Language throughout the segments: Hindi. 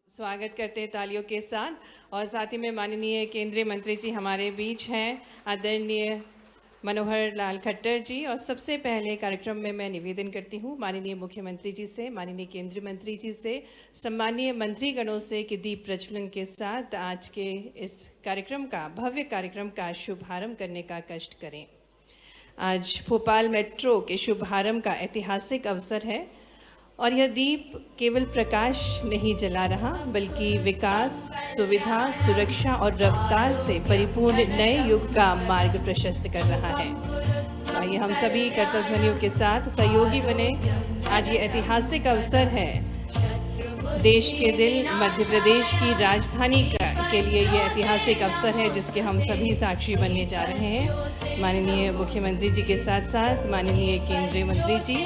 स्वागत करते हैं तालियों के साथ। और साथ ही में माननीय केंद्रीय मंत्री जी हमारे बीच हैं, आदरणीय मनोहर लाल खट्टर जी। और सबसे पहले कार्यक्रम में मैं निवेदन करती हूँ माननीय मुख्यमंत्री जी से, माननीय केंद्रीय मंत्री जी से, सम्मानीय मंत्रीगणों से कि दीप प्रज्वलन के साथ आज के इस कार्यक्रम का, भव्य कार्यक्रम का शुभारंभ करने का कष्ट करें। आज भोपाल मेट्रो के शुभारंभ का ऐतिहासिक अवसर है और यह दीप केवल प्रकाश नहीं जला रहा बल्कि विकास, सुविधा, सुरक्षा और रफ्तार से परिपूर्ण नए युग का मार्ग प्रशस्त कर रहा है। आइए हम सभी कर्तव्यनियों के साथ सहयोगी बने। आज ये ऐतिहासिक अवसर है, देश के दिल मध्य प्रदेश की राजधानी के लिए ये ऐतिहासिक अवसर है जिसके हम सभी साक्षी बनने जा रहे हैं। माननीय मुख्यमंत्री जी के साथ साथ माननीय केंद्रीय मंत्री जी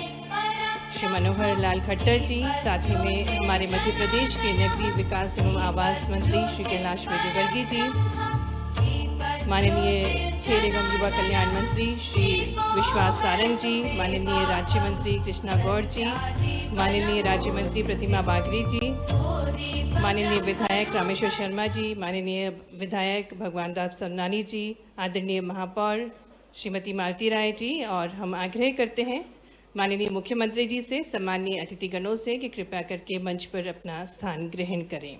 श्री मनोहर लाल खट्टर जी, साथ ही में हमारे मध्य प्रदेश के नगरीय विकास एवं आवास मंत्री श्री कैलाश विजयवर्गीय जी, माननीय खेल एवं युवा कल्याण मंत्री श्री विश्वास सारंग जी, माननीय राज्य मंत्री कृष्णा गौड़ जी, माननीय राज्य मंत्री प्रतिमा बागरी जी, माननीय विधायक रामेश्वर शर्मा जी, माननीय विधायक भगवान दास सवनानी जी, आदरणीय महापौर श्रीमती मालती राय जी। और हम आग्रह करते हैं माननीय मुख्यमंत्री जी से, सम्मानीय अतिथिगणों से कि कृपया करके मंच पर अपना स्थान ग्रहण करें।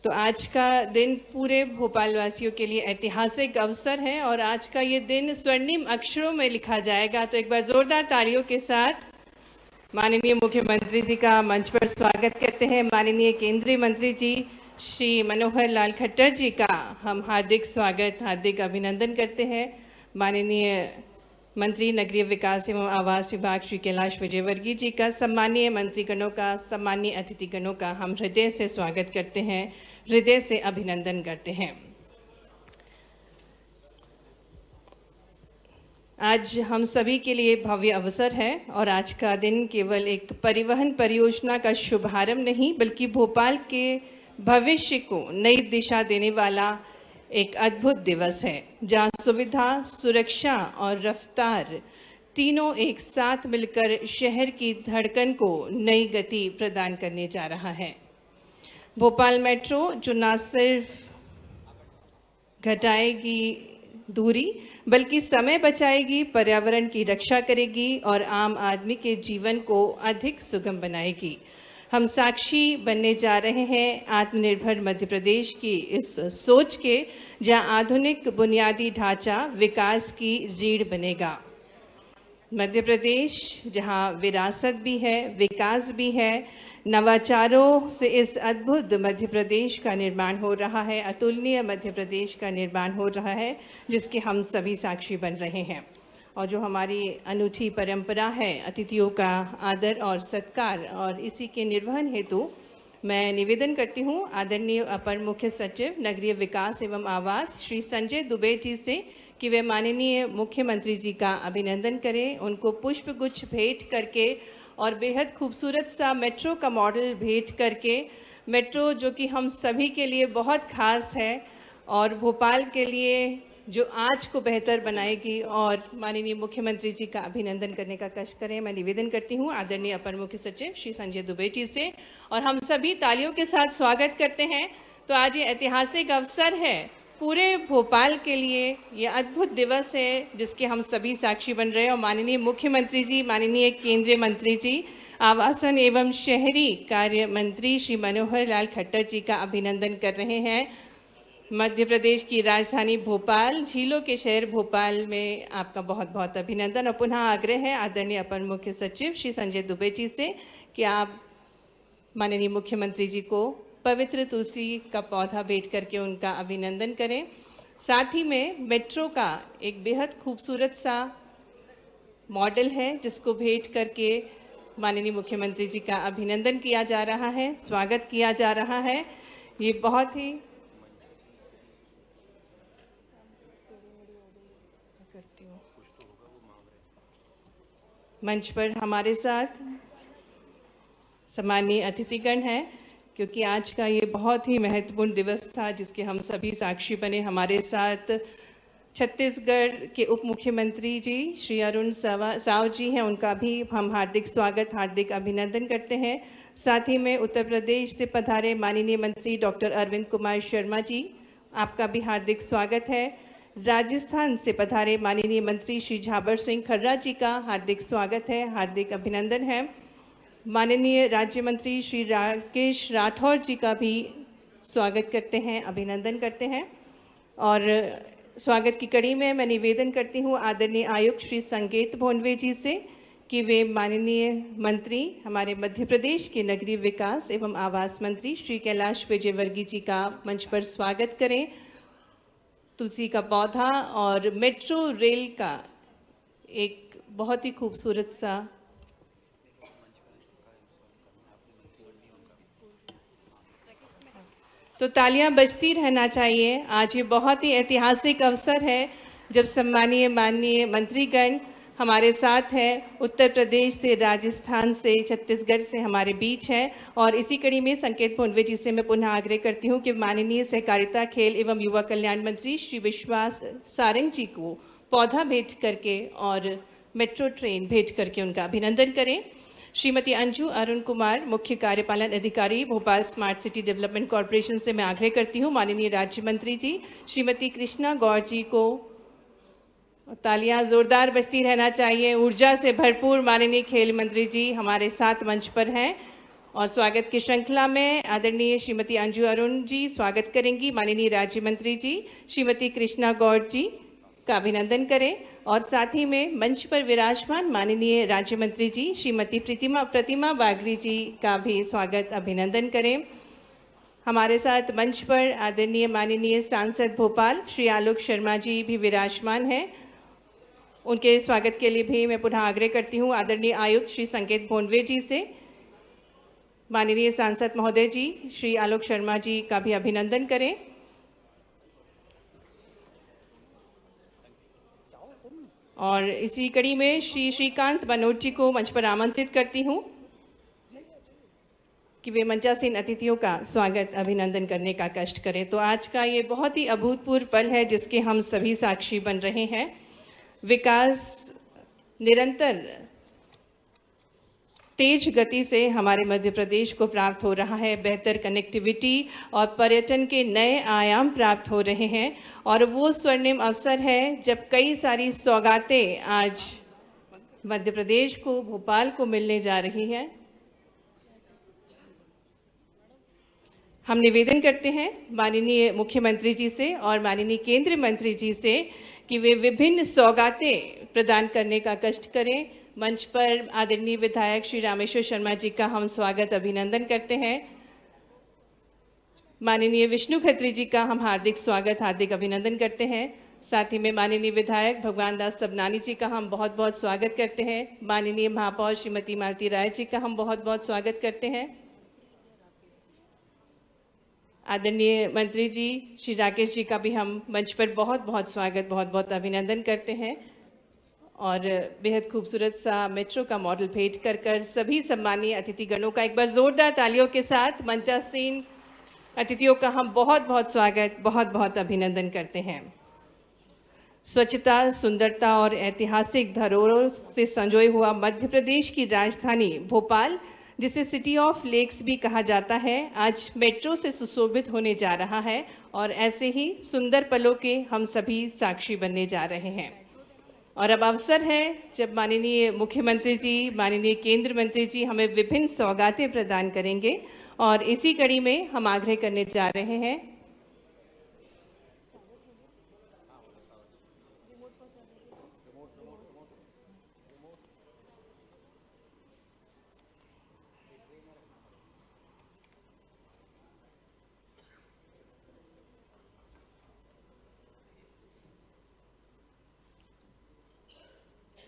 तो आज का दिन पूरे भोपाल वासियों के लिए ऐतिहासिक अवसर है और आज का ये दिन स्वर्णिम अक्षरों में लिखा जाएगा। तो एक बार जोरदार तालियों के साथ माननीय मुख्यमंत्री जी का मंच पर स्वागत करते हैं। माननीय केंद्रीय मंत्री जी श्री मनोहर लाल खट्टर जी का हम हार्दिक स्वागत, हार्दिक अभिनंदन करते हैं। माननीय मंत्री नगरीय विकास एवं आवास विभाग श्री कैलाश विजयवर्गीय जी का, सम्मानीय मंत्रीगणों का, सम्मानीय अतिथिगणों का हम हृदय से स्वागत करते हैं, हृदय से अभिनंदन करते हैं। आज हम सभी के लिए भव्य अवसर है और आज का दिन केवल एक परिवहन परियोजना का शुभारंभ नहीं बल्कि भोपाल के भविष्य को नई दिशा देने वाला एक अद्भुत दिवस है, जहाँ सुविधा, सुरक्षा और रफ्तार तीनों एक साथ मिलकर शहर की धड़कन को नई गति प्रदान करने जा रहा है। भोपाल मेट्रो जो न सिर्फ घटाएगी दूरी बल्कि समय बचाएगी, पर्यावरण की रक्षा करेगी और आम आदमी के जीवन को अधिक सुगम बनाएगी। हम साक्षी बनने जा रहे हैं आत्मनिर्भर मध्य प्रदेश की इस सोच के, जहां आधुनिक बुनियादी ढांचा विकास की रीढ़ बनेगा। मध्य प्रदेश जहां विरासत भी है, विकास भी है, नवाचारों से इस अद्भुत मध्य प्रदेश का निर्माण हो रहा है, अतुलनीय मध्य प्रदेश का निर्माण हो रहा है जिसके हम सभी साक्षी बन रहे हैं। और जो हमारी अनूठी परंपरा है अतिथियों का आदर और सत्कार, और इसी के निर्वहन हेतु मैं निवेदन करती हूँ आदरणीय अपर मुख्य सचिव नगरीय विकास एवं आवास श्री संजय दुबे जी से कि वे माननीय मुख्यमंत्री जी का अभिनंदन करें, उनको पुष्प गुच्छ भेंट करके और बेहद खूबसूरत सा मेट्रो का मॉडल भेंट करके, मेट्रो जो कि हम सभी के लिए बहुत खास है और भोपाल के लिए जो आज को बेहतर बनाएगी, और माननीय मुख्यमंत्री जी का अभिनंदन करने का कष्ट करें। मैं निवेदन करती हूँ आदरणीय अपर मुख्य सचिव श्री संजय दुबे जी से, और हम सभी तालियों के साथ स्वागत करते हैं। तो आज ये ऐतिहासिक अवसर है पूरे भोपाल के लिए, ये अद्भुत दिवस है जिसके हम सभी साक्षी बन रहे हैं। और माननीय मुख्यमंत्री जी, माननीय केंद्रीय मंत्री जी, आवासन एवं शहरी कार्य मंत्री श्री मनोहर लाल खट्टर जी का अभिनंदन कर रहे हैं। मध्य प्रदेश की राजधानी भोपाल, झीलों के शहर भोपाल में आपका बहुत बहुत अभिनंदन। और पुनः आग्रह है आदरणीय अपर मुख्य सचिव श्री संजय दुबे जी से कि आप माननीय मुख्यमंत्री जी को पवित्र तुलसी का पौधा भेंट करके उनका अभिनंदन करें। साथ ही में मेट्रो का एक बेहद खूबसूरत सा मॉडल है जिसको भेंट करके माननीय मुख्यमंत्री जी का अभिनंदन किया जा रहा है, स्वागत किया जा रहा है। ये बहुत ही मंच पर हमारे साथ सम्मानीय अतिथिगण हैं, क्योंकि आज का ये बहुत ही महत्वपूर्ण दिवस था जिसके हम सभी साक्षी बने। हमारे साथ छत्तीसगढ़ के उप मुख्यमंत्री जी श्री अरुण साव जी हैं, उनका भी हम हार्दिक स्वागत, हार्दिक अभिनंदन करते हैं। साथ ही में उत्तर प्रदेश से पधारे माननीय मंत्री डॉक्टर अरविंद कुमार शर्मा जी, आपका भी हार्दिक स्वागत है। राजस्थान से पधारे माननीय मंत्री श्री झाबर सिंह खर्रा जी का हार्दिक स्वागत है, हार्दिक अभिनंदन है। माननीय राज्य मंत्री श्री राकेश राठौर जी का भी स्वागत करते हैं, अभिनंदन करते हैं। और स्वागत की कड़ी में मैं निवेदन करती हूँ आदरणीय आयुक्त श्री संकेत भोंडवे जी से कि वे माननीय मंत्री हमारे मध्य प्रदेश के नगरीय विकास एवं आवास मंत्री श्री कैलाश विजयवर्गीय जी का मंच पर स्वागत करें। तुलसी का पौधा और मेट्रो रेल का एक बहुत ही खूबसूरत सा तो तालियां बजती रहना चाहिए। आज ये बहुत ही ऐतिहासिक अवसर है जब सम्मानीय माननीय मंत्रीगण हमारे साथ हैं, उत्तर प्रदेश से, राजस्थान से, छत्तीसगढ़ से हमारे बीच है। और इसी कड़ी में संकेत भोंडवे जी से मैं पुनः आग्रह करती हूँ कि माननीय सहकारिता, खेल एवं युवा कल्याण मंत्री श्री विश्वास सारंग जी को पौधा भेंट करके और मेट्रो ट्रेन भेंट करके उनका अभिनंदन करें। श्रीमती अंजू अरुण कुमार, मुख्य कार्यपालन अधिकारी, Bhopal smart city development corporation से मैं आग्रह करती हूँ माननीय राज्य मंत्री जी श्रीमती कृष्णा गौर जी को, तालियां जोरदार बजती रहना चाहिए, ऊर्जा से भरपूर माननीय खेल मंत्री जी हमारे साथ मंच पर हैं। और स्वागत की श्रृंखला में आदरणीय श्रीमती अंजू अरुण जी स्वागत करेंगी। माननीय राज्य मंत्री जी श्रीमती कृष्णा गौर जी का अभिनंदन करें। और साथ ही में मंच पर विराजमान माननीय राज्य मंत्री जी श्रीमती प्रतिमा बागड़ी जी का भी स्वागत अभिनंदन करें। हमारे साथ मंच पर आदरणीय माननीय सांसद भोपाल श्री आलोक शर्मा जी भी विराजमान हैं। उनके स्वागत के लिए भी मैं पुनः आग्रह करती हूँ आदरणीय आयुक्त श्री संकेत भोंडवे जी से। माननीय सांसद महोदय जी श्री आलोक शर्मा जी का भी अभिनंदन करें। और इसी कड़ी में श्री श्रीकांत बनोट जी को मंच पर आमंत्रित करती हूँ कि वे मंचासीन अतिथियों का स्वागत अभिनंदन करने का कष्ट करें। तो आज का ये बहुत ही अभूतपूर्व पल है जिसके हम सभी साक्षी बन रहे हैं। विकास निरंतर तेज गति से हमारे मध्य प्रदेश को प्राप्त हो रहा है। बेहतर कनेक्टिविटी और पर्यटन के नए आयाम प्राप्त हो रहे हैं और वो स्वर्णिम अवसर है जब कई सारी सौगातें आज मध्य प्रदेश को, भोपाल को मिलने जा रही हैं। हम निवेदन करते हैं माननीय मुख्यमंत्री जी से और माननीय केंद्रीय मंत्री जी से कि वे विभिन्न सौगातें प्रदान करने का कष्ट करें। मंच पर आदरणीय विधायक श्री रामेश्वर शर्मा जी का हम स्वागत अभिनंदन करते हैं। माननीय विष्णु खत्री जी का हम हार्दिक स्वागत, हार्दिक अभिनंदन करते हैं। साथ ही में माननीय विधायक भगवान दास सबनानी जी का हम बहुत बहुत स्वागत करते हैं। माननीय महापौर श्रीमती मालती राय जी का हम बहुत बहुत स्वागत करते हैं। आदरणीय मंत्री जी श्री राकेश जी का भी हम मंच पर बहुत बहुत स्वागत, बहुत बहुत अभिनंदन करते हैं। और बेहद खूबसूरत सा मेट्रो का मॉडल भेंट कर सभी सम्मानीय अतिथिगणों का एक बार जोरदार तालियों के साथ मंचासीन अतिथियों का हम बहुत बहुत स्वागत, बहुत बहुत अभिनंदन करते हैं। स्वच्छता, सुंदरता और ऐतिहासिक धरोहरों से संजोए हुआ मध्य प्रदेश की राजधानी भोपाल, जिसे सिटी ऑफ लेक्स भी कहा जाता है, आज मेट्रो से सुशोभित होने जा रहा है। और ऐसे ही सुंदर पलों के हम सभी साक्षी बनने जा रहे हैं। और अब अवसर है जब माननीय मुख्यमंत्री जी, माननीय केंद्रीय मंत्री जी हमें विभिन्न सौगातें प्रदान करेंगे। और इसी कड़ी में हम आग्रह करने जा रहे हैं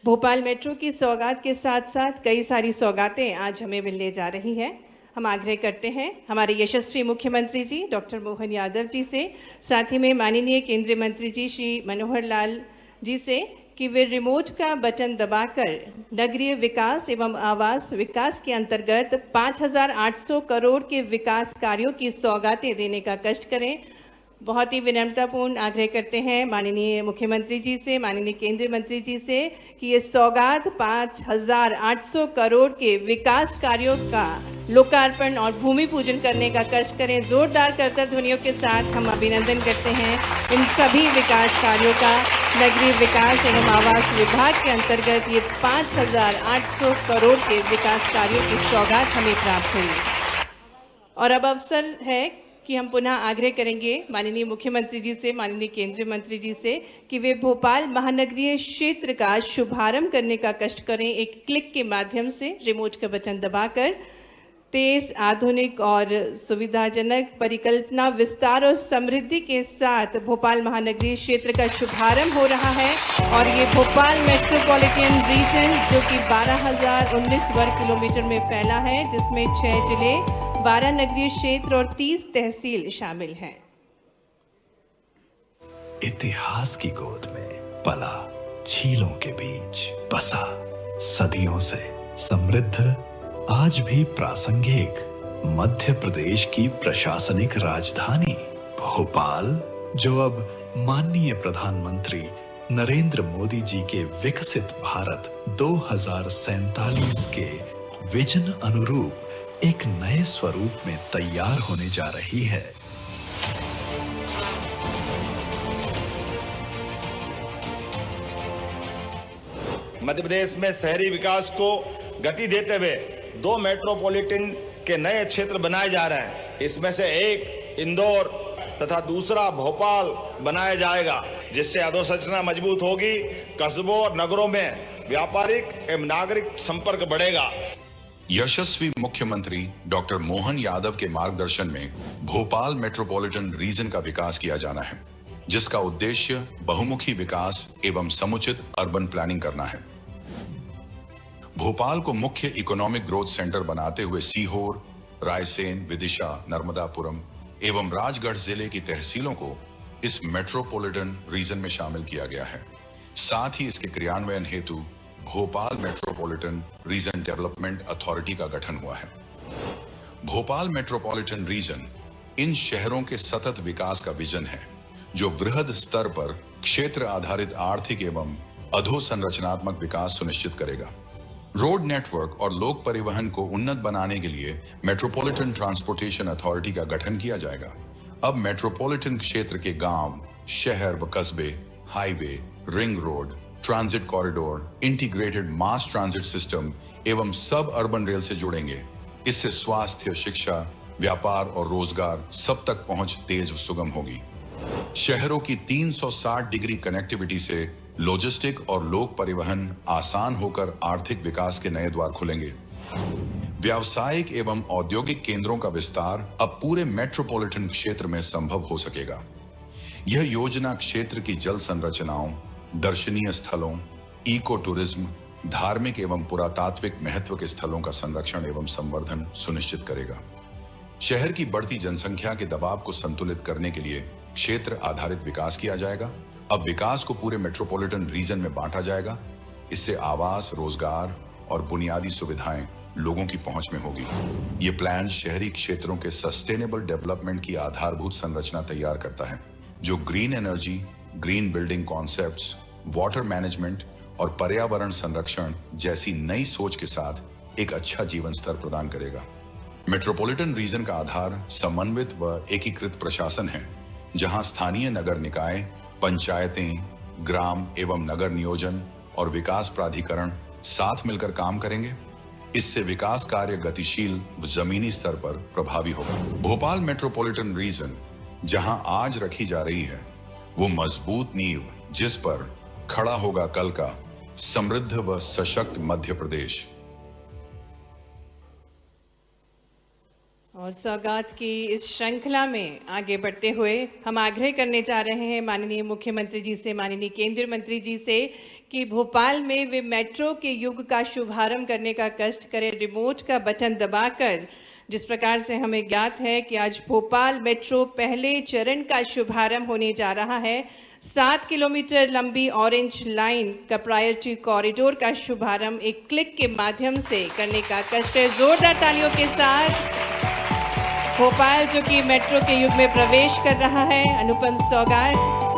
भोपाल मेट्रो की सौगात के साथ साथ कई सारी सौगातें आज हमें मिलने जा रही हैं। हम आग्रह करते हैं हमारे यशस्वी मुख्यमंत्री जी डॉक्टर मोहन यादव जी से, साथ ही में माननीय केंद्रीय मंत्री जी श्री मनोहर लाल जी से कि वे रिमोट का बटन दबाकर नगरीय विकास एवं आवास विकास के अंतर्गत 5,800 करोड़ के विकास कार्यों की सौगातें देने का कष्ट करें। बहुत ही विनम्रतापूर्ण आग्रह करते हैं माननीय मुख्यमंत्री जी से, माननीय केंद्रीय मंत्री जी से कि ये सौगात 5,800 करोड़ के विकास कार्यों का लोकार्पण और भूमि पूजन करने का कष्ट करें। जोरदार करतब ध्वनियों के साथ हम अभिनंदन करते हैं इन सभी विकास कार्यों का। नगरीय विकास एवं आवास विभाग के अंतर्गत ये 5,800 करोड़ के विकास कार्यों की सौगात हमें प्राप्त हुई। और अब अवसर है कि हम पुनः आग्रह करेंगे माननीय मुख्यमंत्री जी से, माननीय केंद्रीय मंत्री जी से कि वे भोपाल महानगरीय क्षेत्र का शुभारंभ करने का कष्ट करें। एक क्लिक के माध्यम से रिमोट का बटन दबाकर तेज, आधुनिक और सुविधाजनक परिकल्पना, विस्तार और समृद्धि के साथ भोपाल महानगरीय क्षेत्र का शुभारंभ हो रहा है। और ये भोपाल मेट्रोपॉलिटन रीजन जो कि 12,019 वर्ग किलोमीटर में फैला है, जिसमें 6 जिले, 12 नगरीय क्षेत्र और 30 तहसील शामिल हैं। इतिहास की गोद में पला, झीलों के बीच बसा, सदियों से समृद्ध, आज भी प्रासंगिक मध्य प्रदेश की प्रशासनिक राजधानी भोपाल, जो अब माननीय प्रधानमंत्री नरेंद्र मोदी जी के विकसित भारत 2047 के विजन अनुरूप एक नए स्वरूप में तैयार होने जा रही है। मध्य प्रदेश में शहरी विकास को गति देते हुए 2 मेट्रोपॉलिटन के नए क्षेत्र बनाए जा रहे हैं। इसमें से एक इंदौर तथा दूसरा भोपाल बनाया जाएगा, जिससे अधोसंरचना मजबूत होगी, कस्बों और नगरों में व्यापारिक एवं नागरिक संपर्क बढ़ेगा। यशस्वी मुख्यमंत्री डॉक्टर मोहन यादव के मार्गदर्शन में भोपाल मेट्रोपॉलिटन रीजन का विकास किया जाना है, जिसका उद्देश्य बहुमुखी विकास एवं समुचित अर्बन प्लानिंग करना है। भोपाल को मुख्य इकोनॉमिक ग्रोथ सेंटर बनाते हुए सीहोर, रायसेन, विदिशा, नर्मदापुरम एवं राजगढ़ जिले की तहसीलों को इस मेट्रोपॉलिटन रीजन में शामिल किया गया है। साथ ही इसके क्रियान्वयन हेतु Bhopal metropolitan region development authority का गठन हुआ है। भोपाल मेट्रोपॉलिटन रीजन इन शहरों के सतत विकास का विजन है, जो वृहद स्तर पर क्षेत्र आधारित आर्थिक एवं अधोसंरचनात्मक विकास सुनिश्चित करेगा। रोड नेटवर्क और लोक परिवहन को उन्नत बनाने के लिए मेट्रोपॉलिटन ट्रांसपोर्टेशन अथॉरिटी का गठन किया जाएगा। अब मेट्रोपॉलिटन क्षेत्र के गांव, शहर व कस्बे highway, ring road, transit corridor, integrated मास ट्रांजिट सिस्टम एवं सब अर्बन रेल से जुड़ेंगे। इससे स्वास्थ्य, शिक्षा, व्यापार और रोजगार सब तक पहुंच तेज व सुगम होगी। शहरों की 360 डिग्री कनेक्टिविटी से लॉजिस्टिक और लोक परिवहन आसान होकर आर्थिक विकास के नए द्वार खुलेंगे। व्यावसायिक एवं औद्योगिक केंद्रों का विस्तार अब पूरे मेट्रोपॉलिटन क्षेत्र में संभव हो सकेगा। यह योजना क्षेत्र की जल संरचनाओं, दर्शनीय स्थलों, इको टूरिज्म, धार्मिक एवं पुरातात्विक महत्व के स्थलों का संरक्षण एवं संवर्धन सुनिश्चित करेगा। शहर की बढ़ती जनसंख्या के दबाव को संतुलित करने के लिए क्षेत्र आधारित विकास किया जाएगा। अब विकास को पूरे मेट्रोपॉलिटन रीजन में बांटा जाएगा। इससे आवास, रोजगार और बुनियादी सुविधाएं लोगों की पहुंच में होगी। ये प्लान शहरी क्षेत्रों के सस्टेनेबल डेवलपमेंट की आधारभूत संरचना तैयार करता है, जो green energy, green building concepts, water management और पर्यावरण संरक्षण जैसी नई सोच के साथ एक अच्छा जीवन स्तर प्रदान करेगा। मेट्रोपॉलिटन रीजन का आधार समन्वित व एकीकृत प्रशासन है, जहां स्थानीय नगर निकाय, पंचायतें, ग्राम एवं नगर नियोजन और विकास प्राधिकरण साथ मिलकर काम करेंगे। इससे विकास कार्य गतिशील व जमीनी स्तर पर प्रभावी होगा। भोपाल मेट्रोपॉलिटन रीजन जहां आज रखी जा रही है, वो मजबूत नींव जिस पर खड़ा होगा कल का समृद्ध व सशक्त मध्य प्रदेश। और सौगात की इस श्रृंखला में आगे बढ़ते हुए हम आग्रह करने जा रहे हैं माननीय मुख्यमंत्री जी से, माननीय केंद्रीय मंत्री जी से कि भोपाल में वे मेट्रो के युग का शुभारंभ करने का कष्ट करें। रिमोट का बटन दबाकर, जिस प्रकार से हमें ज्ञात है कि आज भोपाल मेट्रो पहले चरण का शुभारंभ होने जा रहा है। 7 किलोमीटर लंबी ऑरेंज लाइन का प्रायोरिटी कॉरिडोर का शुभारंभ एक क्लिक के माध्यम से करने का कष्ट है। जोरदार तालियों के साथ भोपाल जो कि मेट्रो के युग में प्रवेश कर रहा है, अनुपम सौगात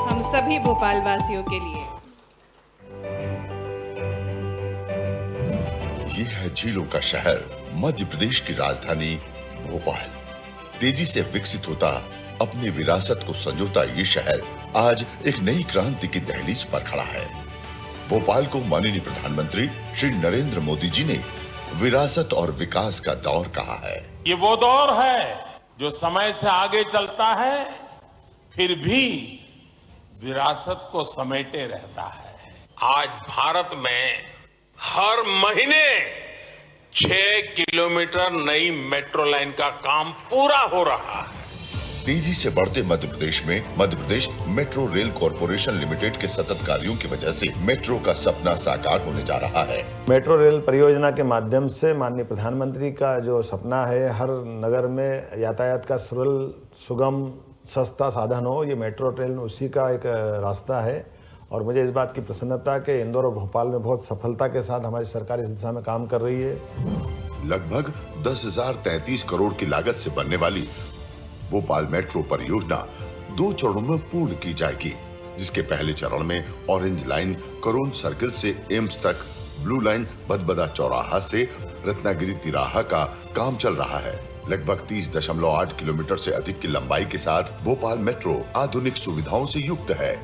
हम सभी भोपाल वासियों के लिए। ये है झीलों का शहर, मध्य प्रदेश की राजधानी भोपाल। तेजी से विकसित होता, अपनी विरासत को संजोता ये शहर आज एक नई क्रांति की दहलीज पर खड़ा है। भोपाल को माननीय प्रधानमंत्री श्री नरेंद्र मोदी जी ने विरासत और विकास का दौर कहा है। ये वो दौर है जो समय से आगे चलता है, फिर भी विरासत को समेटे रहता है। आज भारत में हर महीने 6 किलोमीटर नई मेट्रो लाइन का काम पूरा हो रहा है। तेजी से बढ़ते मध्य प्रदेश में Madhya Pradesh metro rail corporation limited के सतत कार्यों की वजह से मेट्रो का सपना साकार होने जा रहा है। मेट्रो रेल परियोजना के माध्यम से माननीय प्रधानमंत्री का जो सपना है, हर नगर में यातायात का सरल, सुगम, सस्ता साधन हो, ये मेट्रो ट्रेन उसी का एक रास्ता है। और मुझे इस बात की प्रसन्नता कि इंदौर और भोपाल में बहुत सफलता के साथ हमारी सरकार इस दिशा में काम कर रही है। लगभग 10,033 करोड़ की लागत से बनने वाली भोपाल मेट्रो परियोजना 2 चरणों में पूर्ण की जाएगी, जिसके पहले चरण में ऑरेंज लाइन करोन सर्किल से एम्स तक, ब्लू लाइन भदभदा चौराहा से रत्नागिरी तिराहा का काम चल रहा है। लगभग 30.8 किलोमीटर से अधिक की लंबाई के साथ भोपाल मेट्रो आधुनिक सुविधाओं से युक्त है।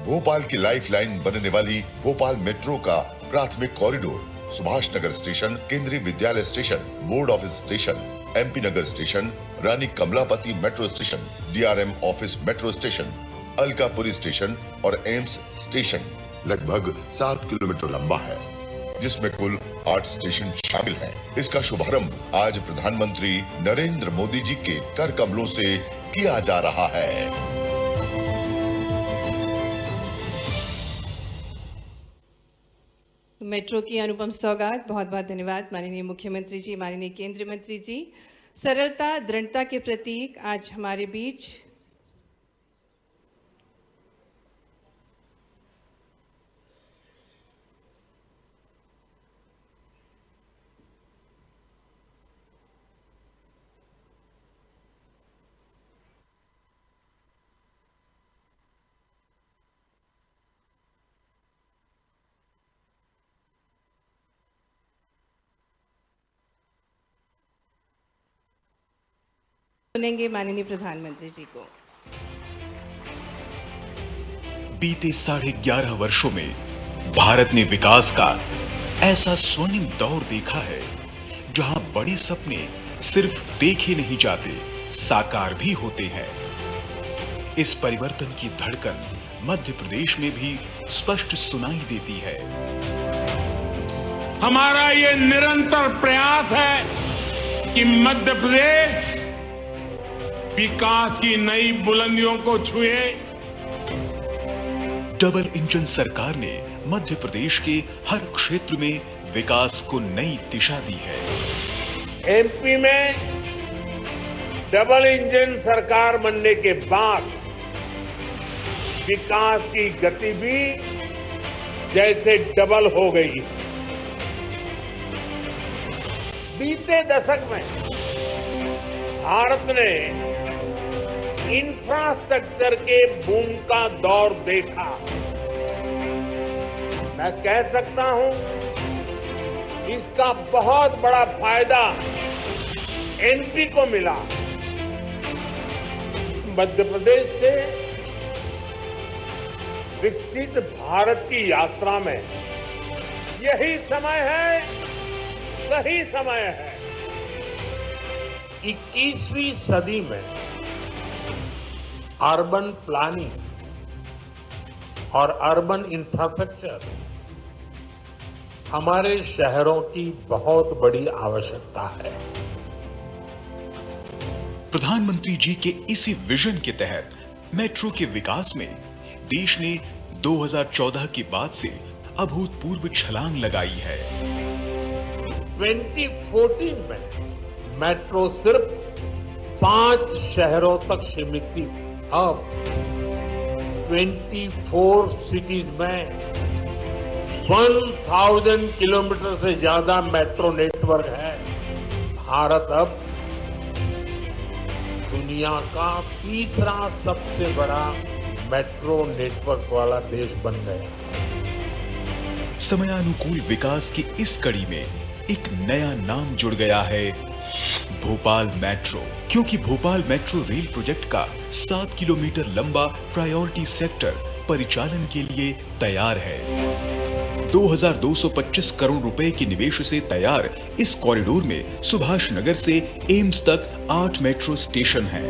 भोपाल की लाइफ लाइन बनने वाली भोपाल मेट्रो का प्राथमिक corridor Subhash Nagar station, Kendriya Vidyalaya station, board office station, MP Nagar station, Rani Kamlapati metro station, DRM office metro station, Alkapuri station और एम्स स्टेशन लगभग 7 किलोमीटर लंबा है, जिसमें कुल 8 स्टेशन शामिल हैं। इसका शुभारंभ आज प्रधानमंत्री नरेंद्र मोदी जी के कर कमलों से किया जा रहा है। मेट्रो की अनुपम सौगात, बहुत बहुत धन्यवाद माननीय मुख्यमंत्री जी, माननीय केंद्रीय मंत्री जी। सरलता, दृढ़ता के प्रतीक आज हमारे बीच सुनेंगे माननीय प्रधानमंत्री जी को। बीते 11.5 वर्षों में भारत ने विकास का ऐसा स्वर्णिम दौर देखा है, जहां बड़े सपने सिर्फ देखे नहीं जाते, साकार भी होते हैं। इस परिवर्तन की धड़कन मध्य प्रदेश में भी स्पष्ट सुनाई देती है। हमारा ये निरंतर प्रयास है कि मध्य प्रदेश विकास की नई बुलंदियों को छुए। डबल इंजन सरकार ने मध्य प्रदेश के हर क्षेत्र में विकास को नई दिशा दी है। MP में डबल इंजन सरकार बनने के बाद विकास की गति भी जैसे डबल हो गई। बीते दशक में भारत ने इंफ्रास्ट्रक्चर के बूम का दौर देखा। मैं कह सकता हूं, इसका बहुत बड़ा फायदा MP को मिला। मध्य प्रदेश से विकसित भारत की यात्रा में यही समय है, सही समय है। 21वीं सदी में अर्बन प्लानिंग और अर्बन इंफ्रास्ट्रक्चर हमारे शहरों की बहुत बड़ी आवश्यकता है। प्रधानमंत्री जी के इसी विजन के तहत मेट्रो के विकास में देश ने 2014 के बाद से अभूतपूर्व छलांग लगाई है। 2014 में मेट्रो सिर्फ 5 शहरों तक सीमित थी। अब 24 सिटीज में 1000 किलोमीटर से ज्यादा मेट्रो नेटवर्क है। भारत अब दुनिया का तीसरा सबसे बड़ा मेट्रो नेटवर्क वाला देश बन गया। समयानुकूल विकास की इस कड़ी में एक नया नाम जुड़ गया है, भोपाल मेट्रो। क्योंकि भोपाल मेट्रो रेल प्रोजेक्ट का 7 किलोमीटर लंबा प्रायोरिटी सेक्टर परिचालन के लिए तैयार है। 2225 करोड़ रुपए के निवेश से तैयार इस कॉरिडोर में सुभाष नगर से एम्स तक 8 मेट्रो स्टेशन हैं।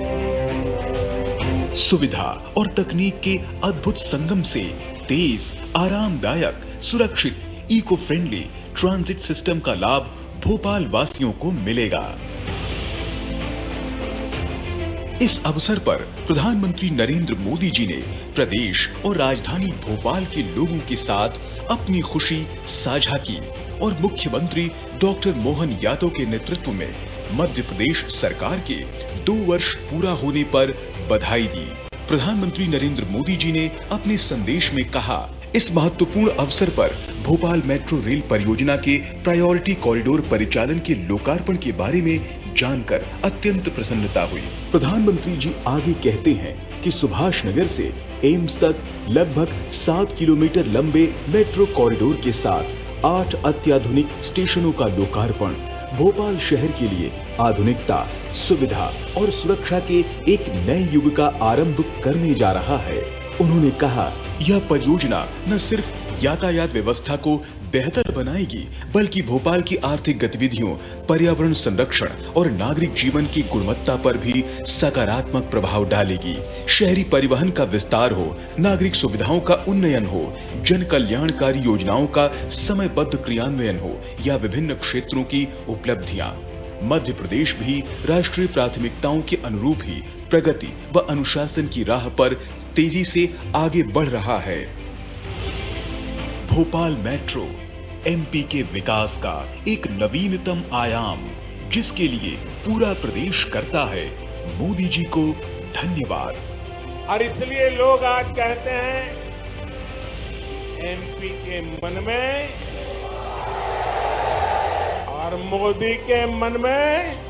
सुविधा और तकनीक के अद्भुत संगम से तेज, आरामदायक, सुरक्षित, इको फ्रेंडली ट्रांजिट सिस्टम का लाभ भोपाल वासियों को मिलेगा। इस अवसर पर प्रधानमंत्री नरेंद्र मोदी जी ने प्रदेश और राजधानी भोपाल के लोगों के साथ अपनी खुशी साझा की और मुख्यमंत्री डॉक्टर मोहन यादव के नेतृत्व में मध्य प्रदेश सरकार के 2 वर्ष पूरा होने पर बधाई दी। प्रधानमंत्री नरेंद्र मोदी जी ने अपने संदेश में कहा, इस महत्वपूर्ण अवसर पर भोपाल मेट्रो रेल परियोजना के प्रायोरिटी कॉरिडोर परिचालन के लोकार्पण के बारे में जानकर अत्यंत प्रसन्नता हुई। प्रधानमंत्री जी आगे कहते हैं कि सुभाष नगर से एम्स तक लगभग 7 किलोमीटर लंबे मेट्रो कॉरिडोर के साथ 8 अत्याधुनिक स्टेशनों का लोकार्पण भोपाल शहर के लिए आधुनिकता, सुविधा और सुरक्षा के एक नए युग का आरंभ करने जा रहा है। उन्होंने कहा, यह परियोजना न सिर्फ यातायात व्यवस्था को बेहतर बनाएगी, बल्कि भोपाल की आर्थिक गतिविधियों, पर्यावरण संरक्षण और नागरिक जीवन की गुणवत्ता पर भी सकारात्मक प्रभाव डालेगी। शहरी परिवहन का विस्तार हो, नागरिक सुविधाओं का उन्नयन हो, जन कल्याणकारी योजनाओं का समयबद्ध क्रियान्वयन हो या विभिन्न क्षेत्रों की उपलब्धियां, मध्य प्रदेश भी राष्ट्रीय प्राथमिकताओं के अनुरूप ही प्रगति व अनुशासन की राह पर तेजी से आगे बढ़ रहा है। भोपाल मेट्रो एमपी के विकास का एक नवीनतम आयाम, जिसके लिए पूरा प्रदेश करता है मोदी जी को धन्यवाद। और इसलिए लोग आज कहते हैं, एमपी के मन में और मोदी के मन में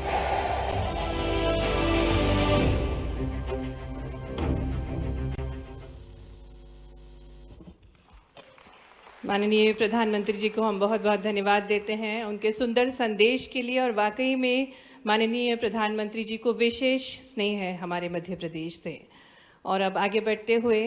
माननीय प्रधानमंत्री जी को हम बहुत बहुत धन्यवाद देते हैं उनके सुंदर संदेश के लिए। और वाकई में माननीय प्रधानमंत्री जी को विशेष स्नेह है हमारे मध्य प्रदेश से। और अब आगे बढ़ते हुए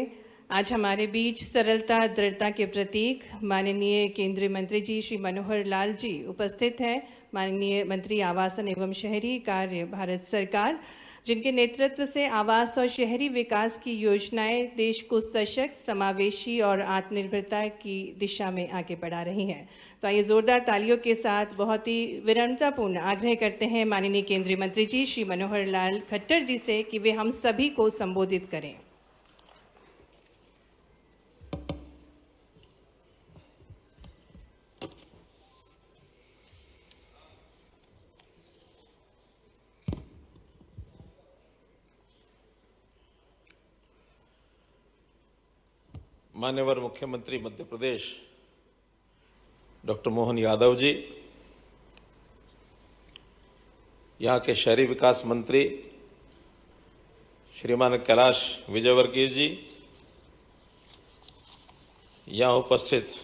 आज हमारे बीच सरलता, दृढ़ता के प्रतीक माननीय केंद्रीय मंत्री जी श्री मनोहर लाल जी उपस्थित हैं। माननीय मंत्री आवासन एवं शहरी कार्य भारत सरकार, जिनके नेतृत्व से आवास और शहरी विकास की योजनाएं देश को सशक्त, समावेशी और आत्मनिर्भरता की दिशा में आगे बढ़ा रही हैं। तो आइए जोरदार तालियों के साथ बहुत ही विनम्रतापूर्ण आग्रह करते हैं माननीय केंद्रीय मंत्री जी श्री मनोहर लाल खट्टर जी से कि वे हम सभी को संबोधित करें। मान्यवर मुख्यमंत्री मध्य प्रदेश डॉक्टर मोहन यादव जी, यहाँ के शहरी विकास मंत्री श्रीमान कैलाश विजयवर्गीय जी, यहाँ उपस्थित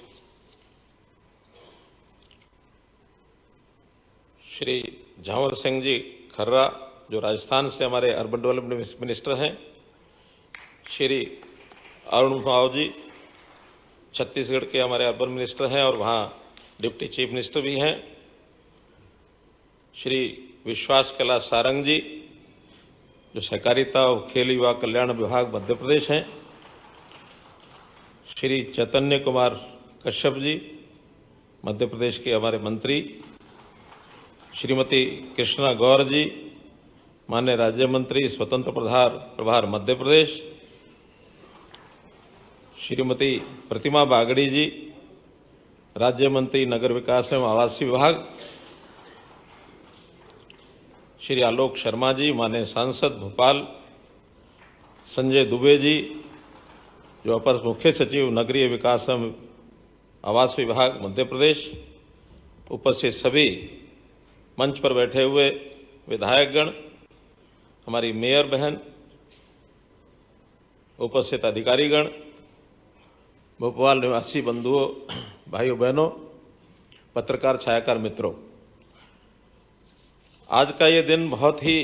श्री झावर सिंह जी खर्रा, जो राजस्थान से हमारे अर्बन डेवलपमेंट मिनिस्टर हैं, श्री अरुण भाव जी छत्तीसगढ़ के हमारे अर्बन मिनिस्टर हैं और वहाँ डिप्टी चीफ मिनिस्टर भी हैं, श्री विश्वास कैलाश सारंग जी जो सहकारिता और खेल युवा कल्याण विभाग मध्य प्रदेश हैं, श्री चैतन्य कुमार कश्यप जी मध्य प्रदेश के हमारे मंत्री, श्रीमती कृष्णा गौर जी माननीय राज्य मंत्री स्वतंत्र प्रभार मध्य प्रदेश, श्रीमती प्रतिमा बागड़ी जी राज्य मंत्री नगर विकास एवं आवास विभाग, श्री आलोक शर्मा जी माननीय सांसद भोपाल, संजय दुबे जी जो अपर मुख्य सचिव नगरीय विकास एवं आवास विभाग मध्य प्रदेश, उपस्थित सभी मंच पर बैठे हुए विधायकगण, हमारी मेयर बहन, उपस्थित अधिकारीगण, भोपाल निवासी बंधुओं, भाइयों बहनों, पत्रकार छायाकार मित्रों, आज का ये दिन बहुत ही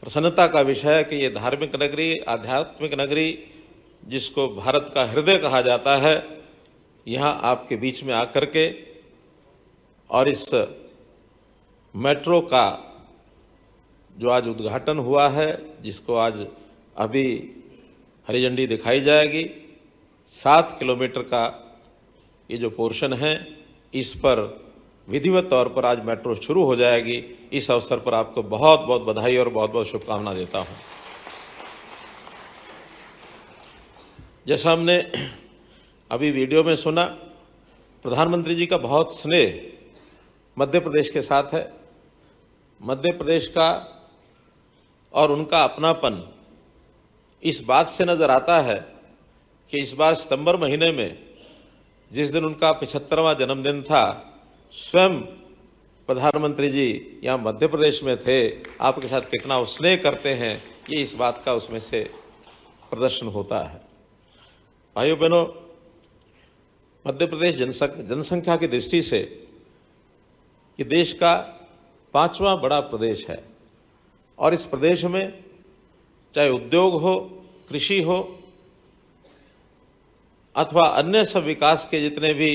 प्रसन्नता का विषय है कि ये धार्मिक नगरी, आध्यात्मिक नगरी, जिसको भारत का हृदय कहा जाता है, यहाँ आपके बीच में आकर के और इस मेट्रो का जो आज उद्घाटन हुआ है, जिसको आज अभी हरी झंडी दिखाई जाएगी, 7 किलोमीटर का ये जो पोर्शन है, इस पर विधिवत तौर पर आज मेट्रो शुरू हो जाएगी। इस अवसर पर आपको बहुत बहुत बधाई और बहुत बहुत शुभकामना देता हूं। जैसा हमने अभी वीडियो में सुना, प्रधानमंत्री जी का बहुत स्नेह मध्य प्रदेश के साथ है। मध्य प्रदेश का और उनका अपनापन इस बात से नजर आता है कि इस बार सितंबर महीने में, जिस दिन उनका 75वां जन्मदिन था, स्वयं प्रधानमंत्री जी यहाँ मध्य प्रदेश में थे। आपके साथ कितना स्नेह करते हैं, ये इस बात का उसमें से प्रदर्शन होता है। भाइयों बहनों, मध्य प्रदेश जनसंख्या की दृष्टि से ये देश का 5वां बड़ा प्रदेश है और इस प्रदेश में चाहे उद्योग हो, कृषि हो अथवा अन्य सब विकास के जितने भी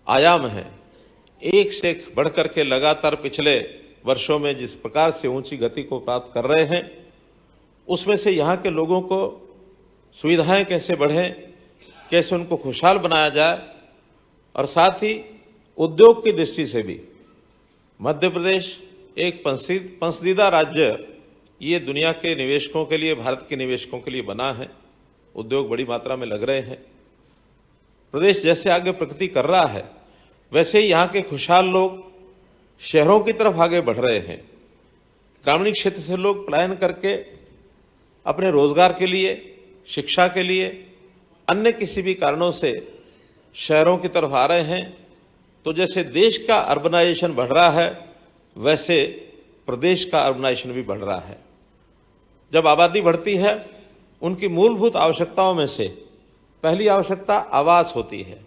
आयाम हैं, एक से एक बढ़कर के लगातार पिछले वर्षों में जिस प्रकार से ऊंची गति को प्राप्त कर रहे हैं, उसमें से यहाँ के लोगों को सुविधाएं कैसे बढ़ें, कैसे उनको खुशहाल बनाया जाए, और साथ ही उद्योग की दृष्टि से भी मध्य प्रदेश एक पंसदीदा राज्य ये दुनिया के निवेशकों के लिए, भारत के निवेशकों के लिए बना है। उद्योग बड़ी मात्रा में लग रहे हैं। प्रदेश जैसे आगे प्रगति कर रहा है, वैसे ही यहाँ के खुशहाल लोग शहरों की तरफ आगे बढ़ रहे हैं। ग्रामीण क्षेत्र से लोग पलायन करके अपने रोजगार के लिए, शिक्षा के लिए, अन्य किसी भी कारणों से शहरों की तरफ आ रहे हैं। तो जैसे देश का अर्बनाइजेशन बढ़ रहा है, वैसे प्रदेश का अर्बनाइजेशन भी बढ़ रहा है। जब आबादी बढ़ती है, उनकी मूलभूत आवश्यकताओं में से पहली आवश्यकता आवास होती है।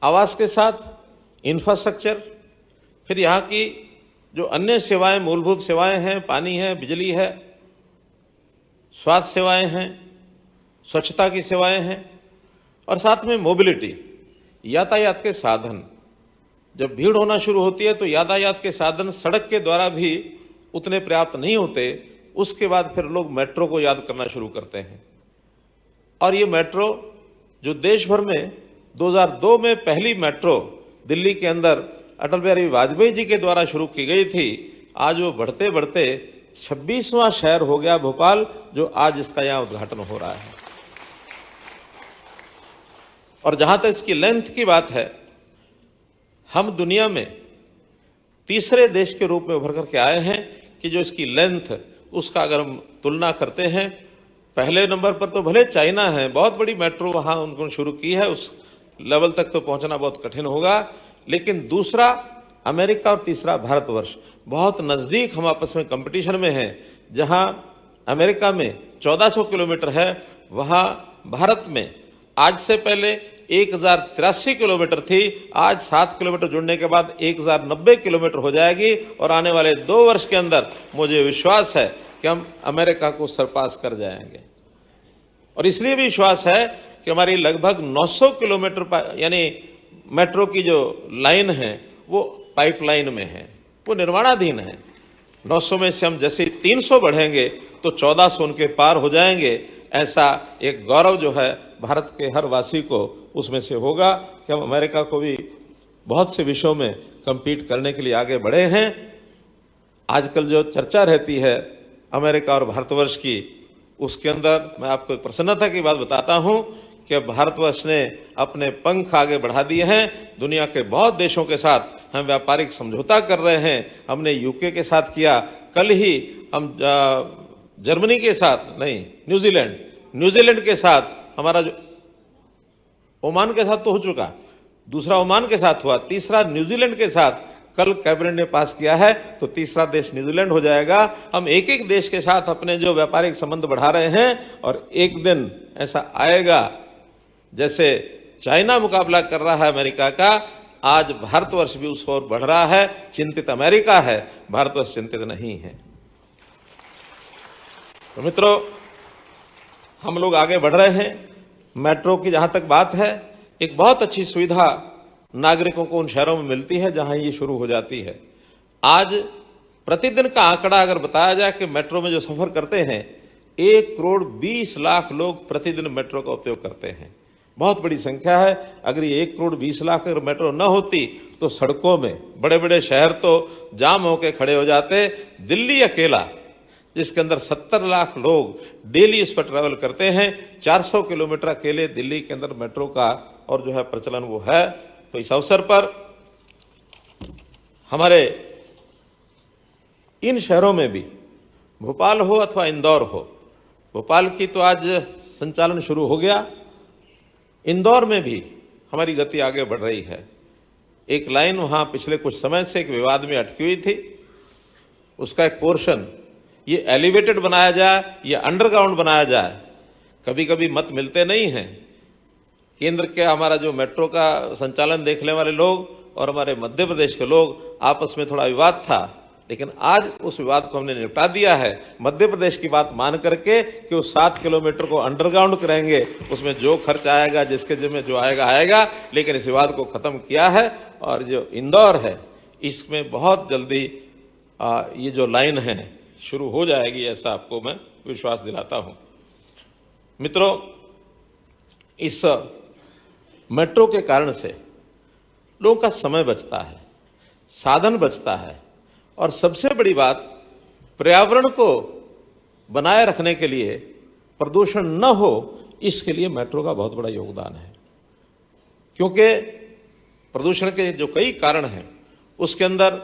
आवास के साथ इंफ्रास्ट्रक्चर, फिर यहाँ की जो अन्य सेवाएं, मूलभूत सेवाएं हैं, पानी है, बिजली है, स्वास्थ्य सेवाएं हैं, स्वच्छता की सेवाएं हैं, और साथ में मोबिलिटी, यातायात के साधन। जब भीड़ होना शुरू होती है तो यातायात के साधन सड़क के द्वारा भी उतने पर्याप्त नहीं होते। उसके बाद फिर लोग मेट्रो को याद करना शुरू करते हैं। और ये मेट्रो जो देश भर में 2002 में पहली मेट्रो दिल्ली के अंदर अटल बिहारी वाजपेयी जी के द्वारा शुरू की गई थी, आज वो बढ़ते बढ़ते 26वां शहर हो गया भोपाल, जो आज इसका यहाँ उद्घाटन हो रहा है। और जहां तक इसकी लेंथ की बात है, हम दुनिया में तीसरे देश के रूप में उभर करके आए हैं कि जो इसकी लेंथ, उसका अगर हम तुलना करते हैं, पहले नंबर पर तो भले चाइना है, बहुत बड़ी मेट्रो वहां उन्होंने शुरू की है, उस लेवल तक तो पहुंचना बहुत कठिन होगा। लेकिन दूसरा अमेरिका और तीसरा भारतवर्ष, बहुत नजदीक हम आपस में कंपटीशन में हैं। जहां अमेरिका में 1400 किलोमीटर है, वहां भारत में आज से पहले 1083 किलोमीटर थी, आज 7 किलोमीटर जुड़ने के बाद 1090 किलोमीटर हो जाएगी। और आने वाले 2 वर्ष के अंदर मुझे विश्वास है कि हम अमेरिका को सरपास कर जाएंगे। और इसलिए भी विश्वास है कि हमारी लगभग 900 किलोमीटर यानी मेट्रो की जो लाइन है वो पाइपलाइन में है, वो निर्माणाधीन है। 900 में से हम जैसे 300 बढ़ेंगे तो 1400 उनके पार हो जाएंगे। ऐसा एक गौरव जो है भारत के हर वासी को उसमें से होगा कि हम अमेरिका को भी बहुत से विषयों में compete करने के लिए आगे बढ़े हैं। आजकल जो चर्चा रहती है अमेरिका और भारतवर्ष की, उसके अंदर मैं आपको एक प्रसन्नता की बात बताता हूं कि भारतवर्ष ने अपने पंख आगे बढ़ा दिए हैं। दुनिया के बहुत देशों के साथ हम व्यापारिक समझौता कर रहे हैं। हमने यूके के साथ किया, कल ही हम जर्मनी के साथ नहीं, न्यूजीलैंड के साथ हमारा जो ओमान के साथ तो हो चुका, दूसरा ओमान के साथ हुआ, तीसरा न्यूजीलैंड के साथ कल कैबिनेट ने पास किया है तो तीसरा देश न्यूजीलैंड हो जाएगा। हम एक एक देश के साथ अपने जो व्यापारिक संबंध बढ़ा रहे हैं और एक दिन ऐसा आएगा जैसे चाइना मुकाबला कर रहा है अमेरिका का, आज भारतवर्ष भी उस ओर बढ़ रहा है। चिंतित अमेरिका है, भारतवर्ष चिंतित नहीं है। तो मित्रों, हम लोग आगे बढ़ रहे हैं। मेट्रो की जहां तक बात है, एक बहुत अच्छी सुविधा नागरिकों को उन शहरों में मिलती है जहां ये शुरू हो जाती है। आज प्रतिदिन का आंकड़ा अगर बताया जाए कि मेट्रो में जो सफर करते हैं 1,20,00,000 लोग प्रतिदिन मेट्रो का उपयोग करते हैं। बहुत बड़ी संख्या है। अगर ये 1,20,00,000 अगर मेट्रो न होती तो सड़कों में बड़े बड़े शहर तो जाम होकर खड़े हो जाते। दिल्ली अकेला, जिसके अंदर 70 लाख लोग डेली इस पर ट्रैवल करते हैं, 400 किलोमीटर अकेले दिल्ली के अंदर मेट्रो का और जो है प्रचलन वो है। तो इस अवसर पर हमारे इन शहरों में भी, भोपाल हो अथवा इंदौर हो, भोपाल की तो आज संचालन शुरू हो गया, इंदौर में भी हमारी गति आगे बढ़ रही है। एक लाइन वहां पिछले कुछ समय से एक विवाद में अटकी हुई थी, उसका एक पोर्शन ये एलिवेटेड बनाया जाए या अंडरग्राउंड बनाया जाए। कभी कभी मत मिलते नहीं हैं। केंद्र के हमारा जो मेट्रो का संचालन देखने वाले लोग और हमारे मध्य प्रदेश के लोग आपस में थोड़ा विवाद था, लेकिन आज उस विवाद को हमने निपटा दिया है। मध्य प्रदेश की बात मान करके कि वो 7 किलोमीटर को अंडरग्राउंड करेंगे, उसमें जो खर्च आएगा, जिसके जिम्मे जो आएगा आएगा, लेकिन इस विवाद को खत्म किया है। और जो इंदौर है इसमें बहुत जल्दी ये जो लाइन है शुरू हो जाएगी, ऐसा आपको मैं विश्वास दिलाता हूं। मित्रों, इस मेट्रो के कारण से लोगों का समय बचता है, साधन बचता है और सबसे बड़ी बात, पर्यावरण को बनाए रखने के लिए, प्रदूषण न हो, इसके लिए मेट्रो का बहुत बड़ा योगदान है। क्योंकि प्रदूषण के जो कई कारण हैं उसके अंदर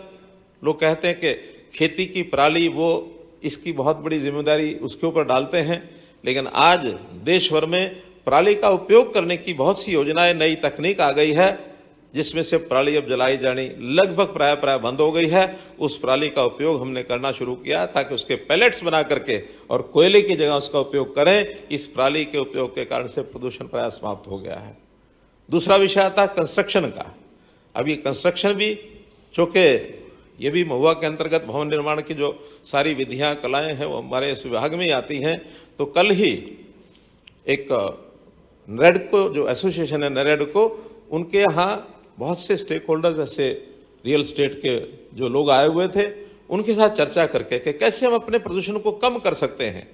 लोग कहते हैं कि खेती की पराली वो इसकी बहुत बड़ी जिम्मेदारी उसके ऊपर डालते हैं, लेकिन आज देश भर में पराली का उपयोग करने की बहुत सी योजनाएं, नई तकनीक आ गई है जिसमें से पराली अब जलाई जानी लगभग प्राय बंद हो गई है। उस पराली का उपयोग हमने करना शुरू किया ताकि उसके पैलेट्स बना करके और कोयले की जगह उसका उपयोग करें। इस पराली के उपयोग के कारण से प्रदूषण प्राय समाप्त हो गया है। दूसरा विषय आता है कंस्ट्रक्शन का। अभी कंस्ट्रक्शन भी, चूंकि ये भी महुआ के अंतर्गत भवन निर्माण की जो सारी विधियां, कलाएं हैं वो हमारे इस विभाग में ही आती हैं। तो कल ही एक नेरेडको जो एसोसिएशन है नेरेडको, उनके यहाँ बहुत से स्टेक होल्डर्स जैसे रियल एस्टेट के जो लोग आए हुए थे, उनके साथ चर्चा करके कि कैसे हम अपने प्रदूषण को कम कर सकते हैं।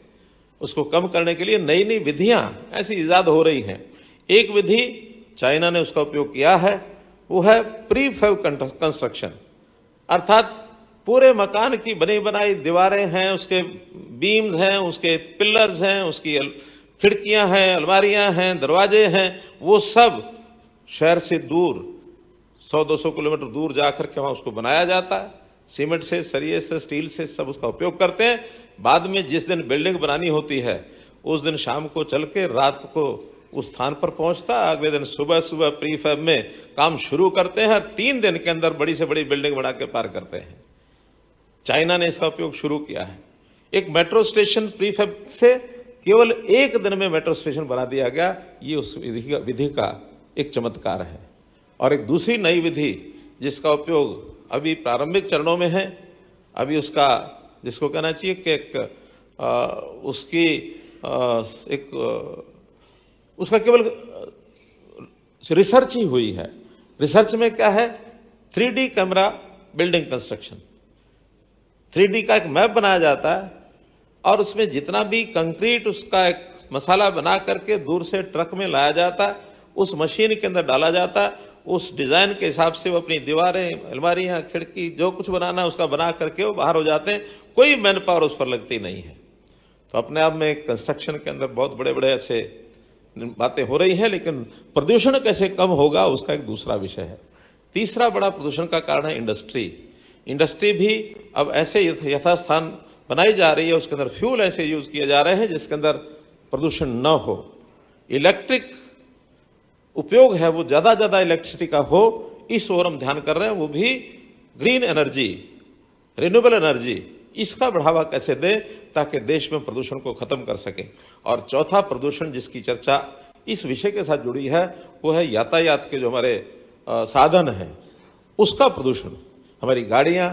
उसको कम करने के लिए नई नई विधियां ऐसी इजाद हो रही हैं। एक विधि चाइना ने उसका उपयोग किया है, वो है प्रीफैब कंस्ट्रक्शन, अर्थात पूरे मकान की बनी बनाई दीवारें हैं, उसके बीम्स हैं, उसके पिलर्स हैं, उसकी खिड़कियां हैं, अलमारियां हैं, दरवाजे हैं, वो सब शहर से दूर 100-200 किलोमीटर दूर जाकर के वहां उसको बनाया जाता है। सीमेंट से, सरिये से, स्टील से सब उसका उपयोग करते हैं। बाद में जिस दिन बिल्डिंग बनानी होती है उस दिन शाम को चल के रात को उस स्थान पर पहुंचता, अगले दिन सुबह सुबह प्रीफैब में काम शुरू करते हैं। 3 दिन के अंदर बड़ी से बड़ी बिल्डिंग बना के पार करते हैं। चाइना ने इसका उपयोग शुरू किया है। एक मेट्रो स्टेशन प्रीफैब से केवल 1 दिन में मेट्रो स्टेशन बना दिया गया। ये उस विधि का एक चमत्कार है। और एक दूसरी नई विधि जिसका उपयोग अभी प्रारंभिक चरणों में है, अभी उसका जिसको कहना चाहिए कि उसका केवल रिसर्च ही हुई है। रिसर्च में क्या है, 3D camera building construction. 3D का एक मैप बनाया जाता है और उसमें जितना भी कंक्रीट उसका एक मसाला बना करके दूर से ट्रक में लाया जाता है, उस मशीन के अंदर डाला जाता है। उस डिजाइन के हिसाब से वो अपनी दीवारें, अलमारियां, खिड़की, जो कुछ बनाना है उसका बना करके वो बाहर हो जाते हैं। कोई मैन पावर उस पर लगती नहीं है। तो अपने आप में कंस्ट्रक्शन के अंदर बहुत बड़े बड़े ऐसे बातें हो रही हैं, लेकिन प्रदूषण कैसे कम होगा उसका एक दूसरा विषय है। तीसरा बड़ा प्रदूषण का कारण है इंडस्ट्री। इंडस्ट्री भी अब ऐसे यथास्थान बनाई जा रही है, उसके अंदर फ्यूल ऐसे यूज किए जा रहे हैं जिसके अंदर प्रदूषण न हो। इलेक्ट्रिक उपयोग है वो ज्यादा इलेक्ट्रिसिटी का हो, इस ओर हम ध्यान कर रहे हैं। वो भी ग्रीन एनर्जी, रिन्यूएबल एनर्जी, इसका बढ़ावा कैसे दें ताकि देश में प्रदूषण को खत्म कर सकें। और चौथा प्रदूषण जिसकी चर्चा इस विषय के साथ जुड़ी है वो है यातायात के जो हमारे साधन हैं उसका प्रदूषण। हमारी गाड़ियां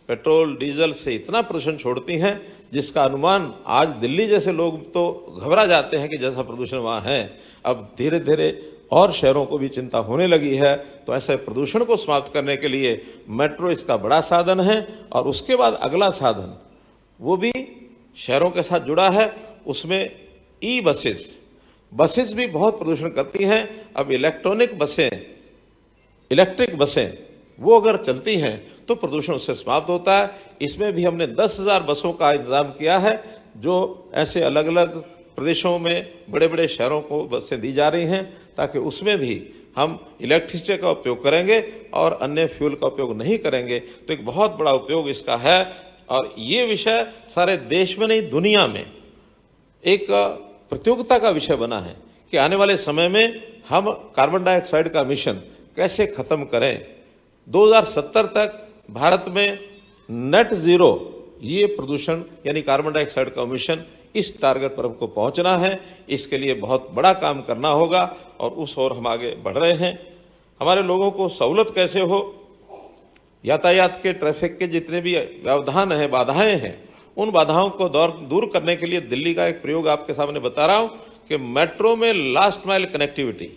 पेट्रोल डीजल से इतना प्रदूषण छोड़ती हैं जिसका अनुमान आज दिल्ली जैसे लोग तो घबरा जाते हैं कि जैसा प्रदूषण वहाँ है, अब धीरे धीरे और शहरों को भी चिंता होने लगी है। तो ऐसे प्रदूषण को समाप्त करने के लिए मेट्रो इसका बड़ा साधन है। और उसके बाद अगला साधन वो भी शहरों के साथ जुड़ा है, उसमें ई बसेस भी बहुत प्रदूषण करती हैं। अब इलेक्ट्रिक बसें वो अगर चलती हैं तो प्रदूषण उससे समाप्त होता है। इसमें भी हमने 10,000 बसों का इंतजाम किया है जो ऐसे अलग अलग प्रदेशों में बड़े बड़े शहरों को बसें दी जा रही हैं ताकि उसमें भी हम इलेक्ट्रिसिटी का उपयोग करेंगे और अन्य फ्यूल का उपयोग नहीं करेंगे। तो एक बहुत बड़ा उपयोग इसका है। और ये विषय सारे देश में नहीं दुनिया में एक प्रतियोगिता का विषय बना है कि आने वाले समय में हम कार्बन डाइऑक्साइड का मिशन कैसे खत्म करें। 2070 तक भारत में नेट जीरो ये प्रदूषण यानी कार्बन डाइऑक्साइड का मिशन इस टारगेट पर हमको पहुंचना है। इसके लिए बहुत बड़ा काम करना होगा और उस ओर हम आगे बढ़ रहे हैं। हमारे लोगों को सहूलत कैसे हो, यातायात के ट्रैफिक के जितने भी व्यवधान हैं, बाधाएं हैं, उन बाधाओं को दूर करने के लिए दिल्ली का एक प्रयोग आपके सामने बता रहा हूं कि मेट्रो में लास्ट माइल कनेक्टिविटी,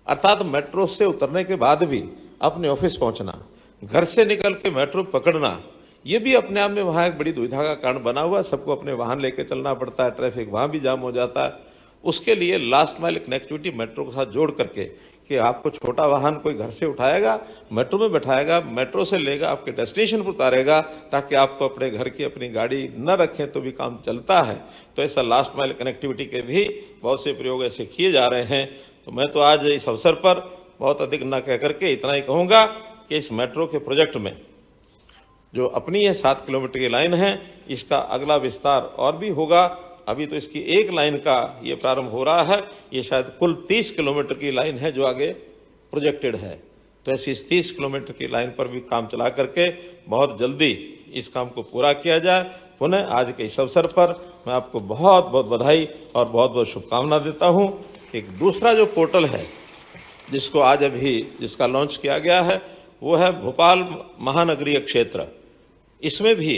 अर्थात मेट्रो से उतरने के बाद भी अपने ऑफिस पहुंचना, घर से निकल के मेट्रो पकड़ना, ये भी अपने आप में वहाँ एक बड़ी दुविधा का कारण बना हुआ है। सबको अपने वाहन लेके चलना पड़ता है, ट्रैफिक वहाँ भी जाम हो जाता है। उसके लिए लास्ट माइल कनेक्टिविटी मेट्रो के साथ जोड़ करके कि आपको छोटा वाहन कोई घर से उठाएगा, मेट्रो में बैठाएगा, मेट्रो से लेगा, आपके डेस्टिनेशन पर उतारेगा ताकि आपको अपने घर की अपनी गाड़ी न रखें तो भी काम चलता है। तो ऐसा लास्ट माइल कनेक्टिविटी के भी बहुत से प्रयोग ऐसे किए जा रहे हैं। तो मैं तो आज इस अवसर पर बहुत अधिक न कह करके इतना ही कहूँगा कि इस मेट्रो के प्रोजेक्ट में जो अपनी ये 7 किलोमीटर की लाइन है, इसका अगला विस्तार और भी होगा। अभी तो इसकी एक लाइन का ये प्रारंभ हो रहा है, ये शायद कुल 30 किलोमीटर की लाइन है जो आगे प्रोजेक्टेड है। तो ऐसी इस 30 किलोमीटर की लाइन पर भी काम चला करके बहुत जल्दी इस काम को पूरा किया जाए। पुनः आज के इस अवसर पर मैं आपको बहुत बहुत बधाई और बहुत बहुत शुभकामना देता हूँ। एक दूसरा जो पोर्टल है जिसको आज अभी जिसका लॉन्च किया गया है वो है भोपाल महानगरीय क्षेत्र। इसमें भी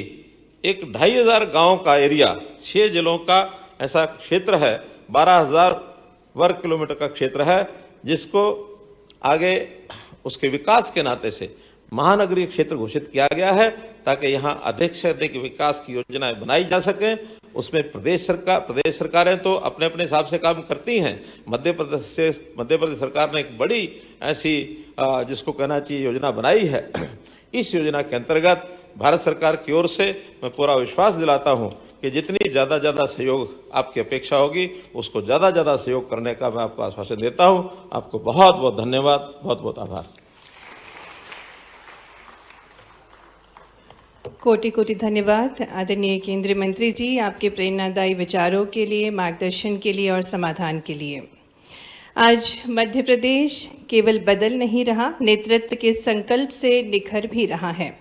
एक 2,500 गांव का एरिया, 6 जिलों का ऐसा क्षेत्र है, 12,000 वर्ग किलोमीटर का क्षेत्र है, जिसको आगे उसके विकास के नाते से महानगरीय क्षेत्र घोषित किया गया है ताकि यहाँ अधिक से अधिक विकास की योजनाएं बनाई जा सकें। उसमें प्रदेश सरकारें तो अपने अपने हिसाब से काम करती हैं। मध्य प्रदेश सरकार ने एक बड़ी ऐसी जिसको कहना चाहिए योजना बनाई है। इस योजना के अंतर्गत भारत सरकार की ओर से मैं पूरा विश्वास दिलाता हूं कि जितनी ज़्यादा सहयोग आपकी अपेक्षा होगी उसको ज़्यादा सहयोग करने का मैं आपको आश्वासन देता हूं। आपको बहुत बहुत धन्यवाद, बहुत बहुत आभार। कोटि कोटि धन्यवाद आदरणीय केंद्रीय मंत्री जी, आपके प्रेरणादायी विचारों के लिए, मार्गदर्शन के लिए और समाधान के लिए। आज मध्य प्रदेश केवल बदल नहीं रहा, नेतृत्व के संकल्प से निखर भी रहा है।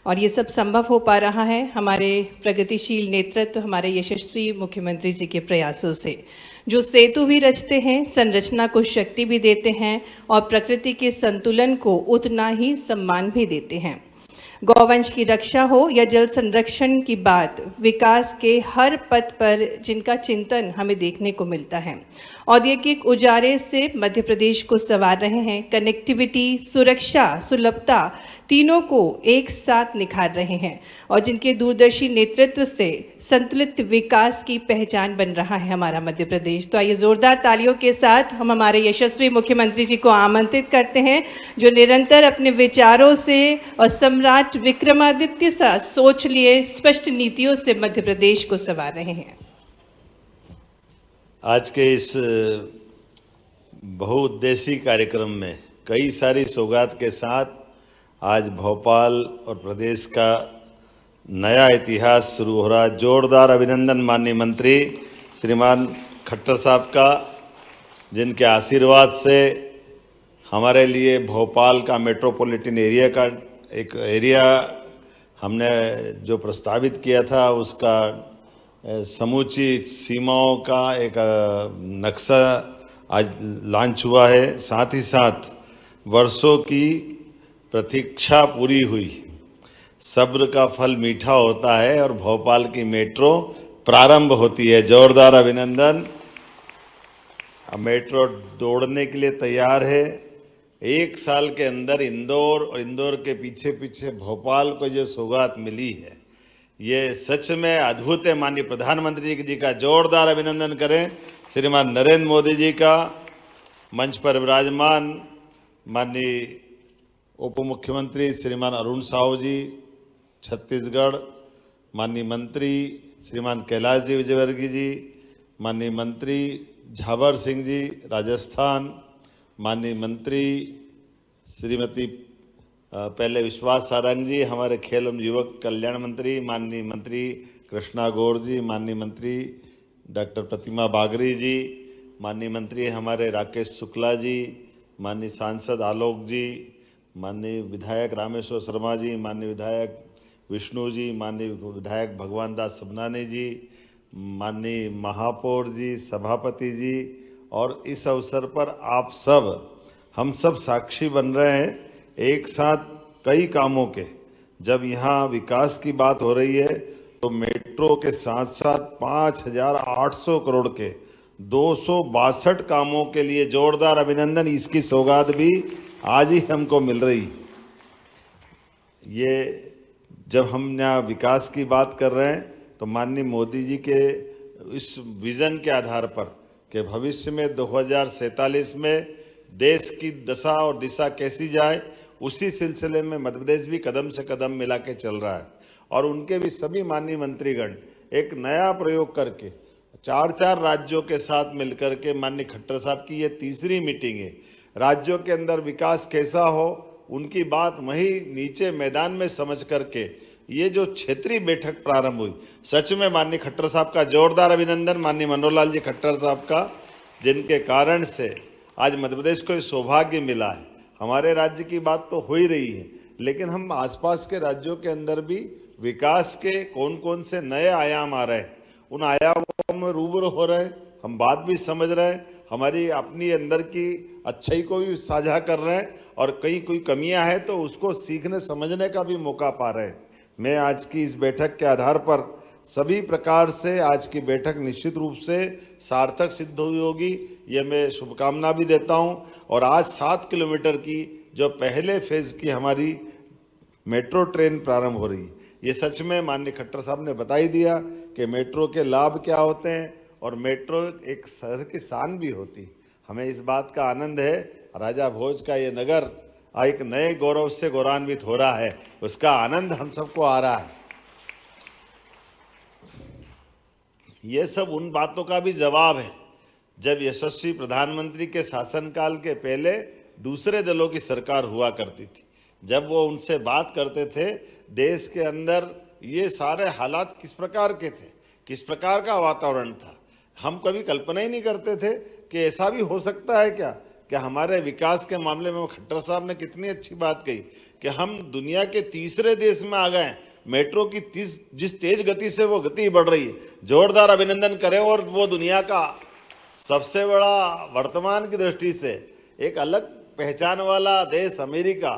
और ये सब संभव हो पा रहा है हमारे प्रगतिशील नेतृत्व, हमारे यशस्वी मुख्यमंत्री जी के प्रयासों से, जो सेतु भी रचते हैं, संरचना को शक्ति भी देते हैं और प्रकृति के संतुलन को उतना ही सम्मान भी देते हैं। गौवंश की रक्षा हो या जल संरक्षण की बात, विकास के हर पथ पर जिनका चिंतन हमें देखने को मिलता है। औद्योगिक उजारे से मध्य प्रदेश को संवार रहे हैं, कनेक्टिविटी, सुरक्षा, सुलभता तीनों को एक साथ निखार रहे हैं और जिनके दूरदर्शी नेतृत्व से संतुलित विकास की पहचान बन रहा है हमारा मध्य प्रदेश। तो आइए जोरदार तालियों के साथ हम हमारे यशस्वी मुख्यमंत्री जी को आमंत्रित करते हैं, जो निरंतर अपने विचारों से और सम्राट विक्रमादित्य सा सोच लिए स्पष्ट नीतियों से मध्य प्रदेश को संवार रहे हैं। आज के इस बहुउद्देशीय कार्यक्रम में कई सारी सौगात के साथ आज भोपाल और प्रदेश का नया इतिहास शुरू हो रहा है। जोरदार अभिनंदन माननीय मंत्री श्रीमान खट्टर साहब का, जिनके आशीर्वाद से हमारे लिए भोपाल का मेट्रोपॉलिटन एरिया का एक एरिया हमने जो प्रस्तावित किया था उसका समूची सीमाओं का एक नक्शा आज लॉन्च हुआ है। साथ ही साथ वर्षों की प्रतीक्षा पूरी हुई, सब्र का फल मीठा होता है और भोपाल की मेट्रो प्रारंभ होती है। जोरदार अभिनंदन। मेट्रो दौड़ने के लिए तैयार है। 1 साल के अंदर इंदौर और इंदौर के पीछे पीछे भोपाल को जो सौगात मिली है, ये सच में अद्भुत है। माननीय प्रधानमंत्री जी का जोरदार अभिनंदन करें। श्रीमान नरेंद्र मोदी जी का मंच पर विराजमान माननीय उप मुख्यमंत्री श्रीमान अरुण साहू जी छत्तीसगढ़, माननीय मंत्री श्रीमान कैलाश जी विजयवर्गीय जी, माननीय मंत्री झावर सिंह जी राजस्थान, माननीय मंत्री श्रीमती पहले विश्वास सारंग जी हमारे खेल एवं युवक कल्याण मंत्री, माननीय मंत्री कृष्णा गौर जी, माननीय मंत्री डॉक्टर प्रतिमा बागरी जी, माननीय मंत्री हमारे राकेश शुक्ला जी, माननीय सांसद आलोक जी, माननीय विधायक रामेश्वर शर्मा जी, माननीय विधायक विष्णु जी, माननीय विधायक भगवान दास सबनानी जी, माननीय महापौर जी, सभापति जी, और इस अवसर पर आप सब हम सब साक्षी बन रहे हैं एक साथ कई कामों के। जब यहाँ विकास की बात हो रही है तो मेट्रो के साथ साथ 5,800 करोड़ के 262 कामों के लिए जोरदार अभिनंदन। इसकी सौगात भी आज ही हमको मिल रही। ये जब हम यहाँ विकास की बात कर रहे हैं तो माननीय मोदी जी के इस विजन के आधार पर कि भविष्य में 2047 में देश की दशा और दिशा कैसी जाए, उसी सिलसिले में मध्य प्रदेश भी कदम से कदम मिला के चल रहा है। और उनके भी सभी माननीय मंत्रीगण एक नया प्रयोग करके 4 राज्यों के साथ मिलकर के, माननीय खट्टर साहब की ये तीसरी मीटिंग है। राज्यों के अंदर विकास कैसा हो उनकी बात वहीं नीचे मैदान में समझ करके ये जो क्षेत्रीय बैठक प्रारंभ हुई, सच में माननीय खट्टर साहब का जोरदार अभिनंदन। माननीय मनोहर लाल जी खट्टर साहब का, जिनके कारण से आज मध्य प्रदेश को सौभाग्य मिला है। हमारे राज्य की बात तो हो ही रही है, लेकिन हम आसपास के राज्यों के अंदर भी विकास के कौन कौन से नए आयाम आ रहे हैं, उन आयामों में रूबरू हो रहे हैं। हम बात भी समझ रहे हैं, हमारी अपनी अंदर की अच्छाई को भी साझा कर रहे हैं, और कहीं कोई कमियां हैं तो उसको सीखने समझने का भी मौका पा रहे हैं। मैं आज की इस बैठक के आधार पर सभी प्रकार से आज की बैठक निश्चित रूप से सार्थक सिद्ध हुई होगी, ये मैं शुभकामना भी देता हूं। और आज 7 किलोमीटर की जो पहले फेज की हमारी मेट्रो ट्रेन प्रारंभ हो रही है, ये सच में माननीय खट्टर साहब ने बता ही दिया कि मेट्रो के लाभ क्या होते हैं, और मेट्रो एक शहर की शान भी होती है। हमें इस बात का आनंद है, राजा भोज का ये नगर एक नए गौरव से गौरवान्वित हो रहा है, उसका आनंद हम सबको आ रहा है। ये सब उन बातों का भी जवाब है जब यशस्वी प्रधानमंत्री के शासनकाल के पहले दूसरे दलों की सरकार हुआ करती थी। जब वो उनसे बात करते थे देश के अंदर ये सारे हालात किस प्रकार के थे, किस प्रकार का वातावरण था, हम कभी कल्पना ही नहीं करते थे कि ऐसा भी हो सकता है क्या। कि हमारे विकास के मामले में खट्टर साहब ने कितनी अच्छी बात कही कि हम दुनिया के तीसरे देश में आ गए। मेट्रो की जिस तेज गति से वो गति बढ़ रही है, जोरदार अभिनंदन करें। और वो दुनिया का सबसे बड़ा वर्तमान की दृष्टि से एक अलग पहचान वाला देश अमेरिका,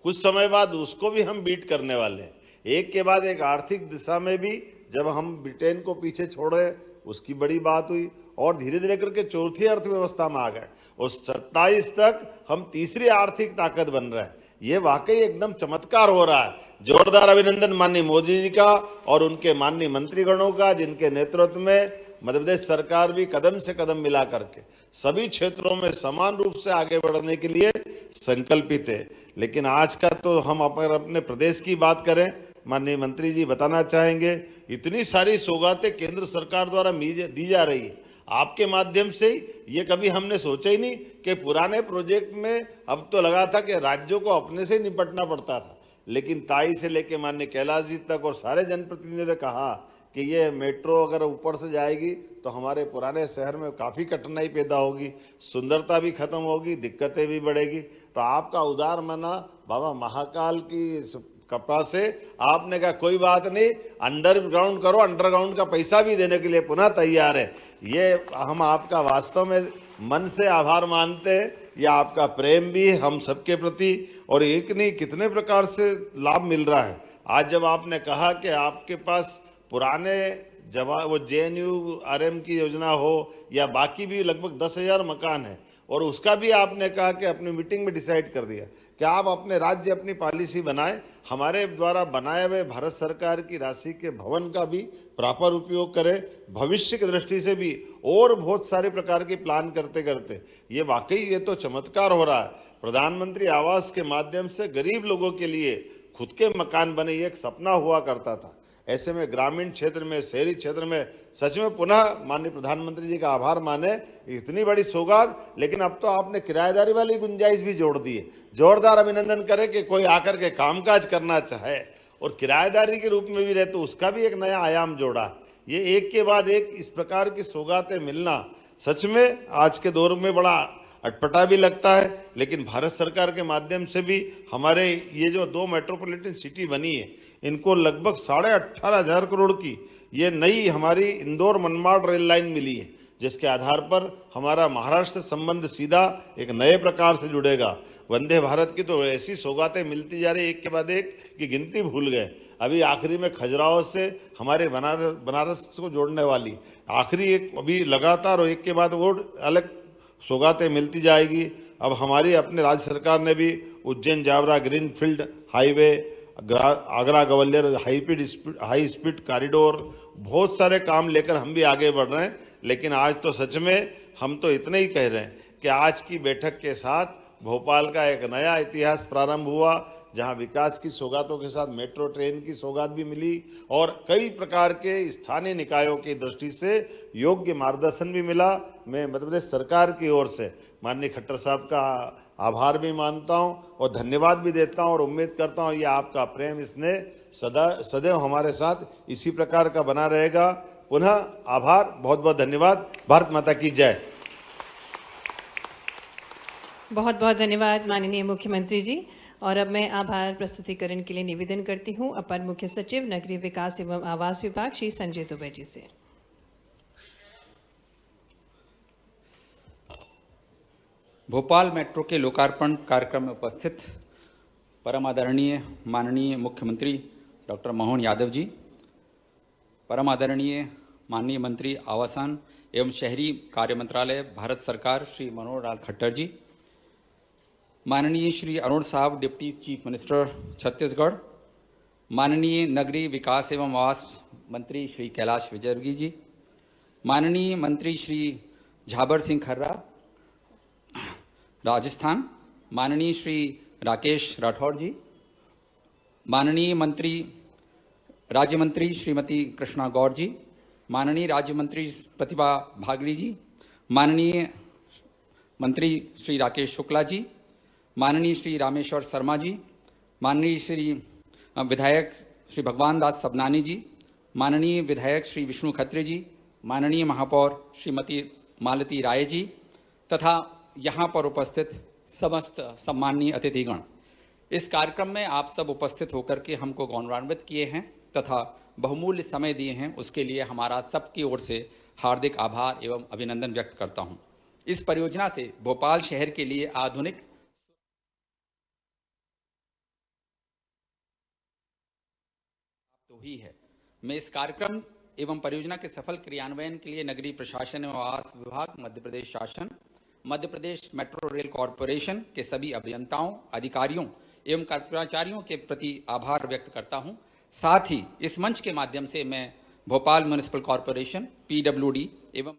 कुछ समय बाद उसको भी हम बीट करने वाले हैं। एक के बाद एक आर्थिक दिशा में भी जब हम ब्रिटेन को पीछे छोड़े, उसकी बड़ी बात हुई, और धीरे धीरे करके चौथी अर्थव्यवस्था में आ गए, और 27 तक हम तीसरी आर्थिक ताकत बन रहे हैं। ये वाकई एकदम चमत्कार हो रहा है। जोरदार अभिनंदन माननीय मोदी जी का और उनके माननीय मंत्रीगणों का, जिनके नेतृत्व में मध्य प्रदेश सरकार भी कदम से कदम मिला करके सभी क्षेत्रों में समान रूप से आगे बढ़ने के लिए संकल्पित है। लेकिन आज का तो हम अपने प्रदेश की बात करें, माननीय मंत्री जी बताना चाहेंगे, इतनी सारी सौगातें केंद्र सरकार द्वारा दी जा रही है आपके माध्यम से। ये कभी हमने सोचा ही नहीं कि पुराने प्रोजेक्ट में अब तो लगा था कि राज्यों को अपने से निपटना पड़ता था, लेकिन ताई से लेके माननीय कैलाश जी तक और सारे जनप्रतिनिधियों ने कहा कि ये मेट्रो अगर ऊपर से जाएगी तो हमारे पुराने शहर में काफ़ी कठिनाई पैदा होगी, सुंदरता भी खत्म होगी, दिक्कतें भी बढ़ेगी। तो आपका उदार मना बाबा महाकाल की कृपा से आपने कहा कोई बात नहीं, अंडरग्राउंड करो, अंडरग्राउंड का पैसा भी देने के लिए पुनः तैयार है। ये हम आपका वास्तव में मन से आभार मानते हैं। ये आपका प्रेम भी हम सबके प्रति, और एक नहीं कितने प्रकार से लाभ मिल रहा है। आज जब आपने कहा कि आपके पास पुराने वो JNURM की योजना हो या बाकी भी लगभग 10,000 मकान है, और उसका भी आपने कहा कि अपनी मीटिंग में डिसाइड कर दिया कि आप अपने राज्य अपनी पॉलिसी बनाएं, हमारे द्वारा बनाए हुए भारत सरकार की राशि के भवन का भी प्रॉपर उपयोग करें, भविष्य की दृष्टि से भी और बहुत सारे प्रकार की प्लान करते करते ये वाकई ये तो चमत्कार हो रहा है। प्रधानमंत्री आवास के माध्यम से गरीब लोगों के लिए खुद के मकान बने, ये एक सपना हुआ करता था। ऐसे में ग्रामीण क्षेत्र में, शहरी क्षेत्र में सच में पुनः माननीय प्रधानमंत्री जी का आभार माने, इतनी बड़ी सौगात। लेकिन अब तो आपने किराएदारी वाली गुंजाइश भी जोड़ दी है। जोरदार अभिनंदन करें कि कोई आकर के कामकाज करना चाहे और किराएदारी के रूप में भी रहे तो उसका भी एक नया आयाम जोड़ा। ये एक के बाद एक इस प्रकार की सौगातें मिलना सच में आज के दौर में बड़ा अटपटा भी लगता है। लेकिन भारत सरकार के माध्यम से भी हमारे ये जो 2 मेट्रोपॉलिटन सिटी बनी है, इनको लगभग 18,500 करोड़ की ये नई हमारी इंदौर मनमाड़ रेल लाइन मिली है, जिसके आधार पर हमारा महाराष्ट्र से संबंध सीधा एक नए प्रकार से जुड़ेगा। वंदे भारत की तो ऐसी सौगातें मिलती जा रही एक के बाद एक की गिनती भूल गए। अभी आखिरी में खजुराहो से हमारे बनारस को जोड़ने वाली आखिरी एक अभी लगातार और एक के बाद वो अलग सौगातें मिलती जाएगी। अब हमारी अपने राज्य सरकार ने भी Ujjain Jaora greenfield highway, Agra Gwalior high speed corridor, बहुत सारे काम लेकर हम भी आगे बढ़ रहे हैं। लेकिन आज तो सच में हम तो इतने ही कह रहे हैं कि आज की बैठक के साथ भोपाल का एक नया इतिहास प्रारंभ हुआ, जहां विकास की सौगातों के साथ मेट्रो ट्रेन की सौगात भी मिली और कई प्रकार के स्थानीय निकायों की दृष्टि से योग्य मार्गदर्शन भी मिला। मैं मध्य प्रदेश सरकार की ओर से माननीय खट्टर साहब का आभार भी मानता हूं और धन्यवाद भी देता हूं और उम्मीद करता हूं ये आपका प्रेम स्नेह सदैव हमारे साथ इसी प्रकार का बना रहेगा। पुनः आभार, बहुत बहुत धन्यवाद। भारत माता की जय। बहुत बहुत धन्यवाद माननीय मुख्यमंत्री जी। और अब मैं आभार प्रस्तुतिकरण के लिए निवेदन करती हूं अपर मुख्य सचिव नगरीय विकास एवं आवास विभाग श्री संजय दुबे जी से। भोपाल मेट्रो के लोकार्पण कार्यक्रम में उपस्थित परम आदरणीय माननीय मुख्यमंत्री डॉक्टर मोहन यादव जी, परम आदरणीय माननीय मंत्री आवासन एवं शहरी कार्य मंत्रालय भारत सरकार श्री मनोहर लाल खट्टर जी, माननीय श्री अरुण साहब डिप्टी चीफ मिनिस्टर छत्तीसगढ़, माननीय नगरीय विकास एवं आवास मंत्री श्री कैलाश विजयवर्गीय जी, माननीय मंत्री श्री झाबर सिंह खर्रा राजस्थान, माननीय श्री राकेश राठौड़ जी, माननीय राज्य मंत्री श्रीमती कृष्णा गौर जी, माननीय राज्य मंत्री प्रतिभा भागली जी, माननीय मंत्री श्री राकेश शुक्ला जी, माननीय श्री रामेश्वर शर्मा जी, माननीय श्री विधायक श्री भगवान दास सबनानी जी, माननीय विधायक श्री विष्णु खत्री जी, माननीय महापौर श्रीमती मालती राय जी तथा यहाँ पर उपस्थित समस्त सम्माननीय अतिथिगण। इस कार्यक्रम में आप सब उपस्थित होकर के हमको गौरवान्वित किए हैं तथा बहुमूल्य समय दिए हैं, उसके लिए हमारा सबकी ओर से हार्दिक आभार एवं अभिनंदन व्यक्त करता हूँ। इस परियोजना से भोपाल शहर के लिए आधुनिक तो ही है। मैं इस कार्यक्रम एवं परियोजना के सफल क्रियान्वयन के लिए नगरीय प्रशासन एवं आवास विभाग, मध्य प्रदेश शासन, Madhya Pradesh metro rail corporation के सभी अभियंताओं, अधिकारियों एवं कर्मचारियों के प्रति आभार व्यक्त करता हूं। साथ ही इस मंच के माध्यम से मैं भोपाल म्युनिसिपल कॉरपोरेशन, PWD एवं